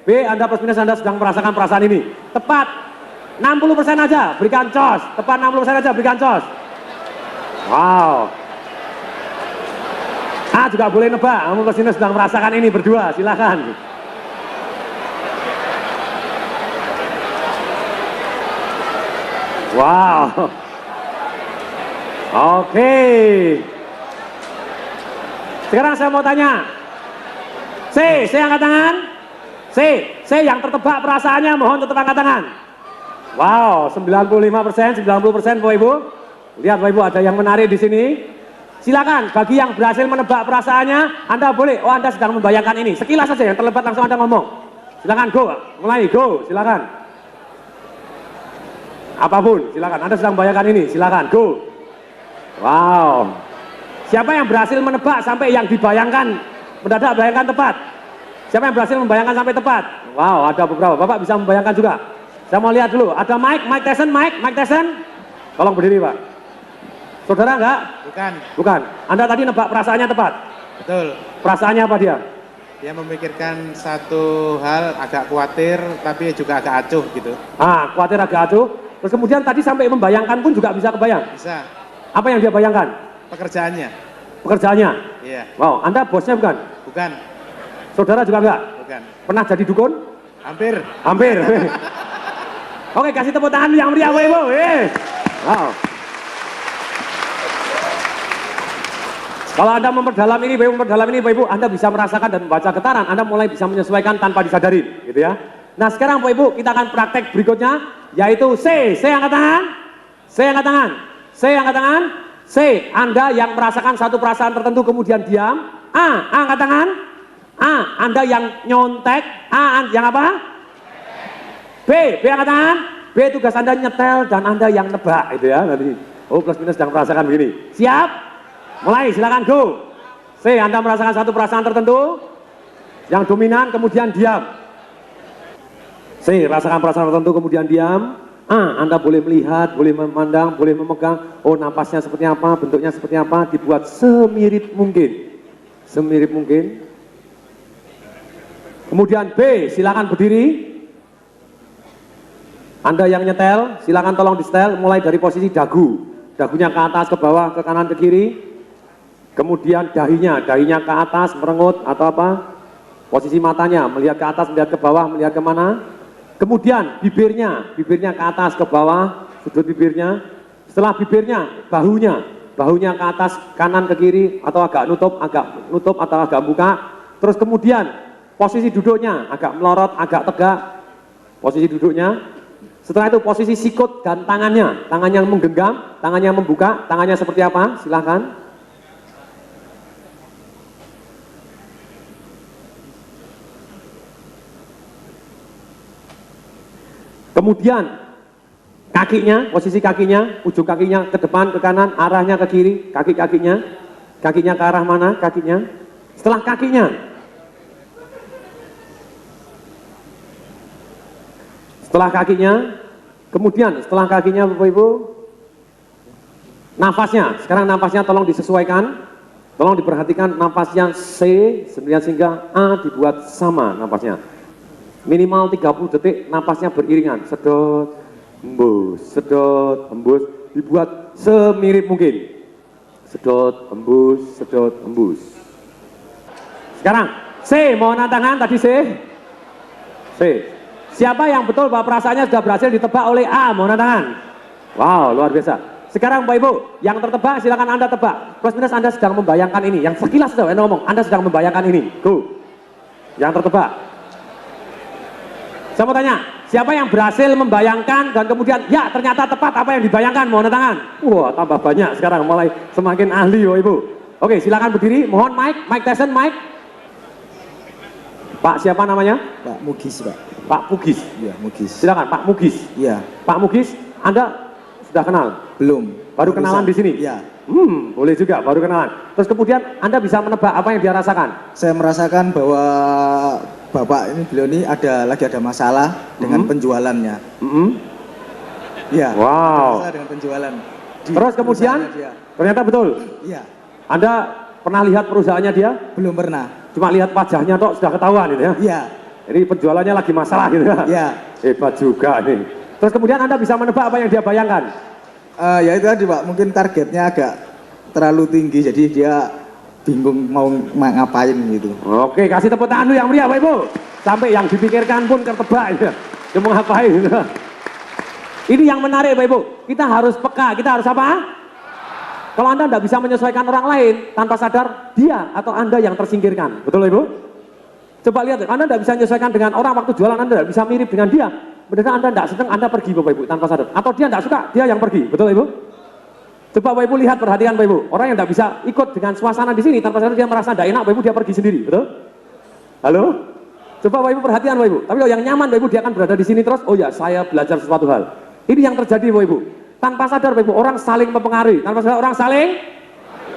B, Anda plus minus Anda sedang merasakan perasaan ini. Tepat. 60% aja, berikan cos. Tepat 60% aja, berikan cos. Wow. A juga boleh nebak, kamu kesini sedang merasakan ini berdua, silakan. Wow. Oke. Sekarang saya mau tanya. C angkat tangan. C yang tertebak perasaannya, mohon tetap angkat tangan. Wow, 95%, 90% Bapak Ibu. Lihat Bapak Ibu, ada yang menarik di sini. Silakan, bagi yang berhasil menebak perasaannya, Anda boleh, oh Anda sedang membayangkan ini. Sekilas saja yang terlibat langsung Anda ngomong. Silakan go, mulai go, silakan. Apapun, silakan. Anda sedang membayangkan ini, silakan go. Wow. Siapa yang berhasil menebak sampai yang dibayangkan mendadak bayangkan tepat? Siapa yang berhasil membayangkan sampai tepat? Wow, ada beberapa. Bapak bisa membayangkan juga. Saya mau lihat dulu, ada Mike Tyson. Tolong berdiri Pak. Saudara enggak? Bukan. Anda tadi nebak perasaannya tepat? Betul. Perasaannya apa dia? Dia memikirkan satu hal agak khawatir tapi juga agak acuh gitu. Khawatir agak acuh. Terus kemudian tadi sampai membayangkan pun juga bisa kebayang? Bisa. Apa yang dia bayangkan? Pekerjaannya. Iya. Wow, Anda bosnya bukan? Bukan. Saudara juga enggak? Bukan. Pernah jadi dukun? Hampir. Oke, kasih tepuk tangan yang meriah Bapak Ibu. Wow. Kalau Anda memperdalam ini Bapak Ibu, Anda bisa merasakan dan membaca getaran, Anda mulai bisa menyesuaikan tanpa disadari, gitu ya. Nah, sekarang Bapak Ibu, kita akan praktek berikutnya, yaitu C angkat tangan. C, Anda yang merasakan satu perasaan tertentu kemudian diam. A angkat tangan. A, Anda yang nyontek. A, yang apa? B angkat tangan. B, tugas Anda nyetel dan Anda yang nebak, gitu ya. Nanti, oh plus minus sedang merasakan begini. Siap? Mulai, silakan go. C, Anda merasakan satu perasaan tertentu yang dominan kemudian diam. C, rasakan perasaan tertentu kemudian diam. A, Anda boleh melihat, boleh memandang, boleh memegang. Oh, napasnya seperti apa, bentuknya seperti apa, dibuat semirip mungkin. Kemudian B, silakan berdiri. Anda yang nyetel, silakan tolong di-setel mulai dari posisi dagu. Dagunya ke atas, ke bawah, ke kanan, ke kiri. Kemudian dahinya ke atas, merengut atau apa. Posisi matanya, melihat ke atas, melihat ke bawah, melihat kemana. Kemudian bibirnya ke atas, ke bawah, sudut bibirnya. Setelah bibirnya, bahunya ke atas, kanan ke kiri, atau agak nutup atau agak buka. Terus kemudian posisi duduknya agak melorot, agak tegak. Posisi duduknya. Setelah itu posisi sikut dan tangannya menggenggam, tangannya membuka, tangannya seperti apa? Silahkan. Kemudian kakinya, posisi kakinya, ujung kakinya ke depan, ke kanan, arahnya ke kiri, kakinya ke arah mana kakinya? Setelah kakinya, kemudian setelah kakinya Bapak Ibu, nafasnya, sekarang nafasnya tolong disesuaikan, tolong diperhatikan nafasnya C, sehingga A dibuat sama nafasnya. Minimal 30 detik nafasnya beriringan, sedot, hembus, dibuat semirip mungkin. Sedot, hembus. Sekarang C, mohon tangan tadi C. C. Siapa yang betul bahwa perasaannya sudah berhasil ditebak oleh A? Mohon angkat tangan. Wow, luar biasa. Sekarang Bapak Ibu, yang tertebak silakan Anda tebak. Plus minus Anda sedang membayangkan ini. Yang sekilas sudah Anda ngomong, Anda sedang membayangkan ini. Go. Yang tertebak. Saya mau tanya, siapa yang berhasil membayangkan dan kemudian ya ternyata tepat apa yang dibayangkan? Mohon tangan. Wah, tambah banyak sekarang, mulai semakin ahli Bapak Ibu. Oke, silakan berdiri. Mohon Mike Tyson, Mike. Pak siapa namanya? Pak Mugis, Pak. Pak Mugis. Iya, Mugis. Silakan Pak Mugis. Iya. Pak Mugis, Anda sudah kenal? Belum. Baru kenalan di sini? Iya. Boleh juga, baru kenalan. Terus kemudian Anda bisa menebak apa yang dia rasakan? Saya merasakan bahwa Bapak ini, beliau ini lagi ada masalah dengan penjualannya. Iya. Wow. Masalah dengan penjualan. Terus kemudian Dia. ternyata betul. Iya. Anda pernah lihat perusahaannya dia? Belum pernah. Cuma lihat wajahnya tok sudah ketahuan gitu ya? Iya. Ini penjualannya lagi masalah gitu ya? Iya. Hebat juga nih. Terus kemudian Anda bisa menebak apa yang dia bayangkan? Ya itu tadi Pak, mungkin targetnya agak terlalu tinggi, jadi dia bingung mau ngapain gitu. Oke, kasih tepuk tangan dulu yang meriah Bapak Ibu. Sampai yang dipikirkan pun tertebak ya. Dia mau ngapain gitu. Ini yang menarik Bapak Ibu. Kita harus peka, kita harus apa? Kalau Anda tidak bisa menyesuaikan orang lain tanpa sadar, dia atau Anda yang tersingkirkan. Betul Ibu? Coba lihat, Anda tidak bisa menyesuaikan dengan orang waktu jualan, Anda tidak bisa mirip dengan dia. Benar Anda tidak senang, Anda pergi Bapak Ibu tanpa sadar. Atau dia tidak suka, dia yang pergi. Betul Ibu? Coba Bapak Ibu lihat, perhatikan Bapak Ibu. Orang yang tidak bisa ikut dengan suasana di sini tanpa sadar dia merasa tidak enak, Bapak Ibu dia pergi sendiri. Betul? Halo? Coba Bapak Ibu perhatikan Bapak Ibu. Tapi kalau yang nyaman Bapak Ibu dia akan berada di sini terus. Oh ya, saya belajar sesuatu hal. Ini yang terjadi Bapak Ibu. Tanpa sadar Bapak Ibu, orang saling mempengaruhi. Tanpa sadar orang saling,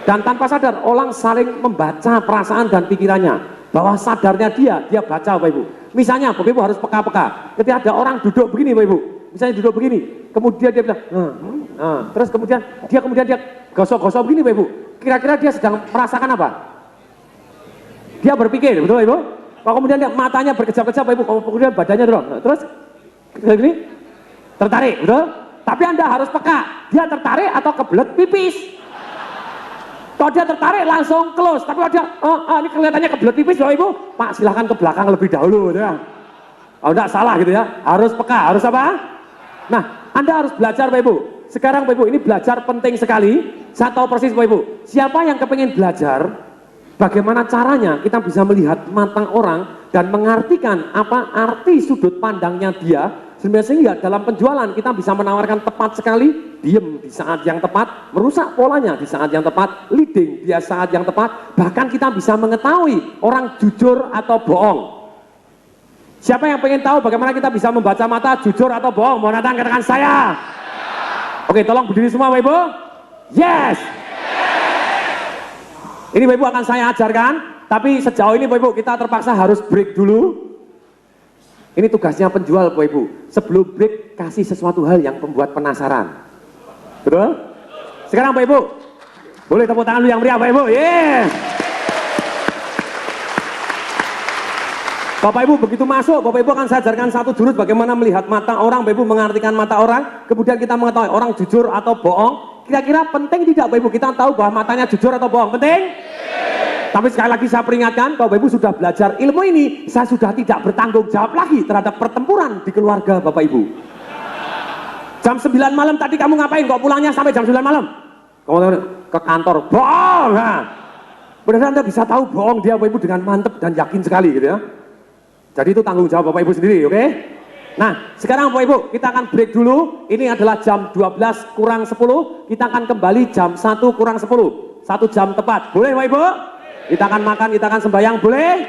dan tanpa sadar orang saling membaca perasaan dan pikirannya. Bahwa sadarnya dia baca Bapak Ibu. Misalnya Bapak Ibu harus peka-peka. Ketika ada orang duduk begini Bapak Ibu, misalnya duduk begini, kemudian dia bilang, terus kemudian dia gosok-gosok begini Bapak Ibu. Kira-kira dia sedang merasakan apa? Dia berpikir, betul Bapak Ibu? Kalau kemudian dia matanya berkejap-kejap Bapak Ibu, kemudian badannya dorong, terus begini, tertarik, betul? Tapi Anda harus peka, dia tertarik atau kebelet pipis. Kalau dia tertarik langsung close, tapi kalau dia, ini kelihatannya kebelet pipis Bapak Ibu, Pak silahkan ke belakang lebih dahulu gitu ya. Oh enggak salah gitu ya, harus peka, harus apa? Nah, Anda harus belajar Bapak Ibu. Sekarang Bapak Ibu ini belajar penting sekali. Saya tahu persis Bapak Ibu, siapa yang kepingin belajar, bagaimana caranya kita bisa melihat mata orang dan mengartikan apa arti sudut pandangnya dia, sehingga dalam penjualan kita bisa menawarkan tepat sekali, diem di saat yang tepat, merusak polanya di saat yang tepat, leading di saat yang tepat, bahkan kita bisa mengetahui orang jujur atau bohong. Siapa yang pengen tahu bagaimana kita bisa membaca mata jujur atau bohong? Mohon datang katakan saya. Oke, tolong berdiri semua Bapak Ibu. Yes. Ini Bapak Ibu akan saya ajarkan, tapi sejauh ini Bapak Ibu kita terpaksa harus break dulu. Ini tugasnya penjual Bapak Ibu. Sebelum break kasih sesuatu hal yang membuat penasaran. Betul? Sekarang Bapak Ibu, boleh tepuk tangan dulu yang meriah Bapak Ibu. Yeah. Bapak Ibu begitu masuk, Bapak Ibu akan saya ajarkan satu jurus bagaimana melihat mata orang, Bapak Ibu mengartikan mata orang, kemudian kita mengetahui orang jujur atau bohong. Kira-kira penting tidak Bapak Ibu kita tahu bahwa matanya jujur atau bohong? Penting? Tapi sekali lagi saya peringatkan, kalau Bapak Ibu sudah belajar ilmu ini, saya sudah tidak bertanggung jawab lagi terhadap pertempuran di keluarga Bapak Ibu. Jam 9 malam tadi kamu ngapain? Kok pulangnya sampai jam 9 malam? Kamu ke kantor, bohong. Nah, benar Anda bisa tahu bohong dia Bapak Ibu dengan mantep dan yakin sekali gitu ya. Jadi itu tanggung jawab Bapak Ibu sendiri, oke? Nah, sekarang Bapak Ibu, kita akan break dulu. Ini adalah jam 12 kurang 10. Kita akan kembali jam 1 kurang 10. 1 jam tepat. Boleh Bapak Ibu? Kita akan makan, kita akan sembahyang, boleh?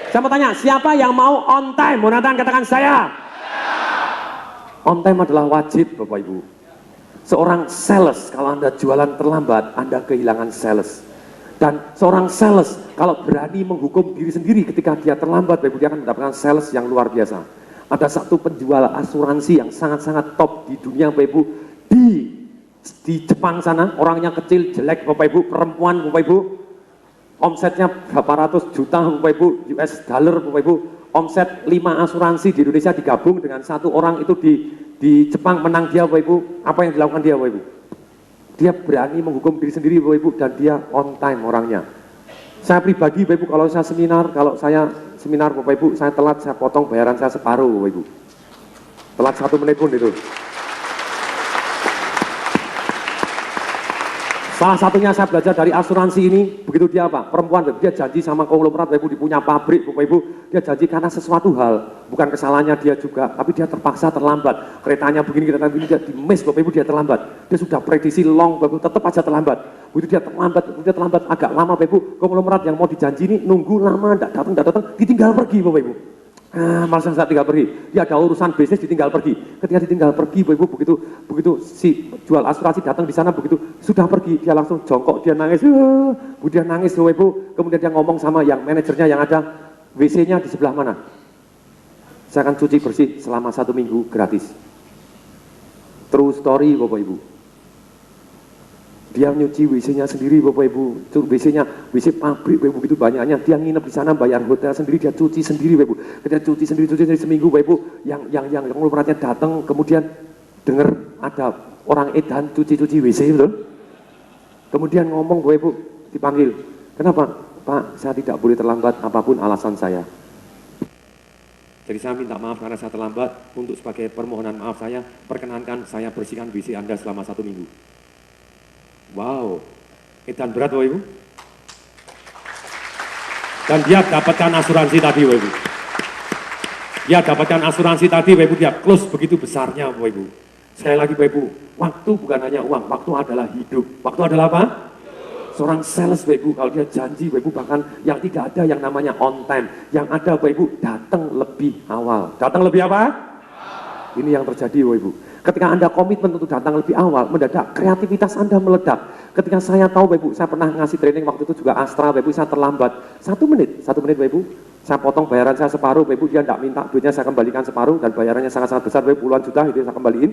Saya mau tanya, siapa yang mau on time? Mau datang katakan saya. On time adalah wajib Bapak Ibu. Seorang sales, kalau Anda jualan terlambat, Anda kehilangan sales. Dan seorang sales, kalau berani menghukum diri sendiri ketika dia terlambat, Bapak Ibu, dia akan mendapatkan sales yang luar biasa. Ada satu penjual asuransi yang sangat-sangat top di dunia Bapak Ibu, di Jepang sana, orangnya kecil, jelek Bapak Ibu, perempuan Bapak Ibu, omsetnya berapa ratus juta Bapak Ibu, US dollar Bapak Ibu, omset 5 asuransi di Indonesia digabung dengan satu orang itu di Jepang menang dia Bapak Ibu. Apa yang dilakukan dia Bapak Ibu? Dia berani menghukum diri sendiri Bapak Ibu dan dia on time orangnya. Saya pribadi Bapak Ibu kalau saya seminar, kalau saya seminar Bapak Ibu, saya telat, saya potong bayaran saya separuh Bapak Ibu. Telat 1 menit pun itu. Salah satunya saya belajar dari asuransi ini, begitu dia apa? Perempuan, dia janji sama konglomerat, Bapak Ibu, dia punya pabrik, Bapak Ibu, dia janji karena sesuatu hal, bukan kesalahannya dia juga, tapi dia terpaksa terlambat. Keretanya begini, kereta begini, dia di-miss, Bapak Ibu, dia terlambat. Dia sudah prediksi long, Bapak Ibu, tetap aja terlambat. Begitu dia terlambat agak lama, Bapak Ibu, konglomerat yang mau dijanji ini nunggu lama, enggak datang, ditinggal pergi, Bapak Ibu. Malah saya tinggal pergi, dia ada urusan bisnis ditinggal pergi. Ketika ditinggal pergi, Bapak Ibu, begitu si jual asuransi datang di sana, begitu sudah pergi, dia langsung jongkok, dia nangis, dia nangis Bapak Ibu. Kemudian dia ngomong sama yang manajernya yang ada, WC-nya di sebelah mana? Saya akan cuci bersih selama 1 minggu gratis. True story Bapak Ibu. Dia nyuci WC-nya sendiri Bapak Ibu, WC-nya, WC pabrik Bapak Ibu, begitu banyaknya, dia nginep di sana bayar hotel sendiri, dia cuci sendiri Bapak Ibu, dia cuci sendiri seminggu Bapak Ibu, yang konglomeratnya datang, kemudian dengar ada orang edan cuci WC betul, kemudian ngomong Bapak Ibu, dipanggil, kenapa? Pak, saya tidak boleh terlambat apapun alasan saya. Jadi saya minta maaf karena saya terlambat, untuk sebagai permohonan maaf saya, perkenankan saya bersihkan WC Anda selama 1 minggu. Wow, edan berat Bapak Ibu. Dan dia dapatkan asuransi tadi Bapak Ibu. Dia dapatkan asuransi tadi Bapak Ibu, dia close begitu besarnya Bapak Ibu. Sekali lagi Bapak Ibu, waktu bukan hanya uang, waktu adalah hidup. Waktu adalah apa? Seorang sales Bapak Ibu, kalau dia janji Bapak Ibu, bahkan yang tidak ada yang namanya on time. Yang ada Bapak Ibu, datang lebih awal. Datang lebih apa? Ini yang terjadi Bapak Ibu. Ketika Anda komitmen untuk datang lebih awal, mendadak kreativitas Anda meledak. Ketika saya tahu Bapak Ibu, saya pernah ngasih training waktu itu juga Astra, Bapak Ibu, saya terlambat 1 menit Bapak Ibu, saya potong bayaran saya separuh, Bapak Ibu, dia tidak minta duitnya, saya kembalikan separuh, dan bayarannya sangat-sangat besar, Bapak Ibu, puluhan juta, itu saya kembaliin.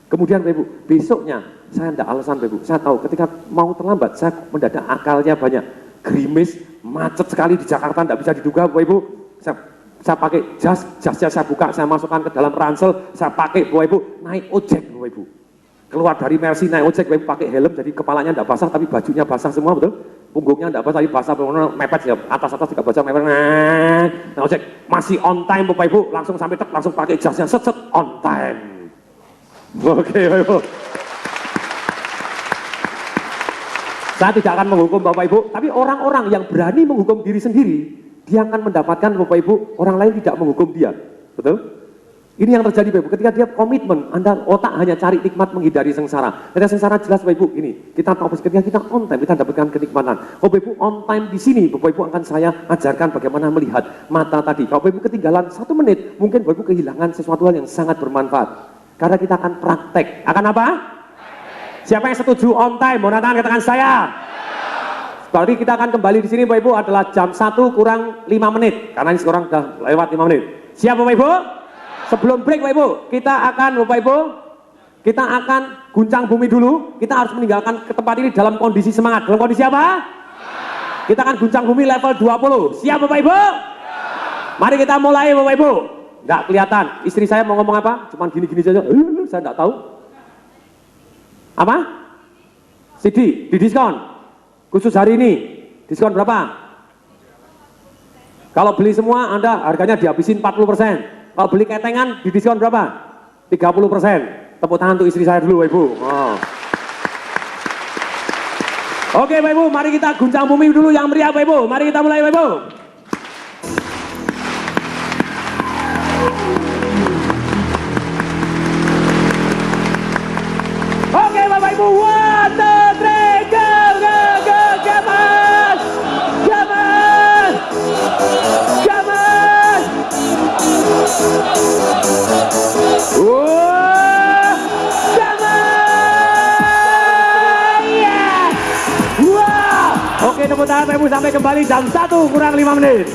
Kemudian Bapak Ibu, besoknya, saya tidak alasan Bapak Ibu, saya tahu ketika mau terlambat, saya mendadak akalnya banyak, gerimis, macet sekali di Jakarta, tidak bisa diduga Bapak Ibu, saya pakai jasnya saya buka, saya masukkan ke dalam ransel, saya pakai Bapak Ibu, naik ojek Bapak Ibu. Keluar dari Mercy naik ojek Bapak Ibu, pakai helm, jadi kepalanya tidak basah tapi bajunya basah semua betul. Punggungnya tidak basah tapi basah, mepet ya, atas tidak basah, mepet. Nah ojek masih on time Bapak Ibu, langsung sampai tek, langsung pakai jasnya set on time. Oke Bapak Ibu. Saya tidak akan menghukum Bapak Ibu, tapi orang-orang yang berani menghukum diri sendiri, dia akan mendapatkan Bapak Ibu, orang lain tidak menghukum dia. Betul? Ini yang terjadi Bapak Ibu, ketika dia komitmen, Anda otak hanya cari nikmat menghindari sengsara. Ketika sengsara jelas Bapak Ibu, ini, kita tahu ketika kita on time, kita dapatkan kenikmatan. Kalau Bapak Ibu on time di sini, Bapak Ibu akan saya ajarkan bagaimana melihat mata tadi. Kalau Bapak Ibu ketinggalan 1 menit, mungkin Bapak Ibu kehilangan sesuatu hal yang sangat bermanfaat. Karena kita akan praktek. Akan apa? Siapa yang setuju on time? Mau tangan katakan saya. Berarti kita akan kembali di sini Bapak Ibu adalah jam 1 kurang 5 menit. Karena ini sekarang sudah lewat 5 menit. Siap Bapak Ibu? Sebelum break Bapak Ibu, kita akan Bapak Ibu, kita akan guncang bumi dulu. Kita harus meninggalkan ke tempat ini dalam kondisi semangat. Dalam kondisi apa? Kita akan guncang bumi level 20. Siap Bapak Ibu? Mari kita mulai Bapak Ibu. Enggak kelihatan. Istri saya mau ngomong apa? Cuman gini-gini saja. Saya enggak tahu. Apa? CD, didiskon. Khusus hari ini, diskon berapa? Kalau beli semua, Anda harganya dihabisin 40%. Kalau beli ketengan, didiskon berapa? 30%. Tepuk tangan untuk istri saya dulu, Bapak Ibu. Oh. Oke, Bapak Ibu, mari kita guncang bumi dulu yang meriah, Bapak Ibu. Mari kita mulai, Bapak Ibu. Oke, Bapak Ibu. 1, 2, 3, go, gaman! Gaman! Gaman! Gaman! Yeah! Wow! Oke, tepuk tangan Bapak Ibu sampai kembali jam 1 kurang 5 menit.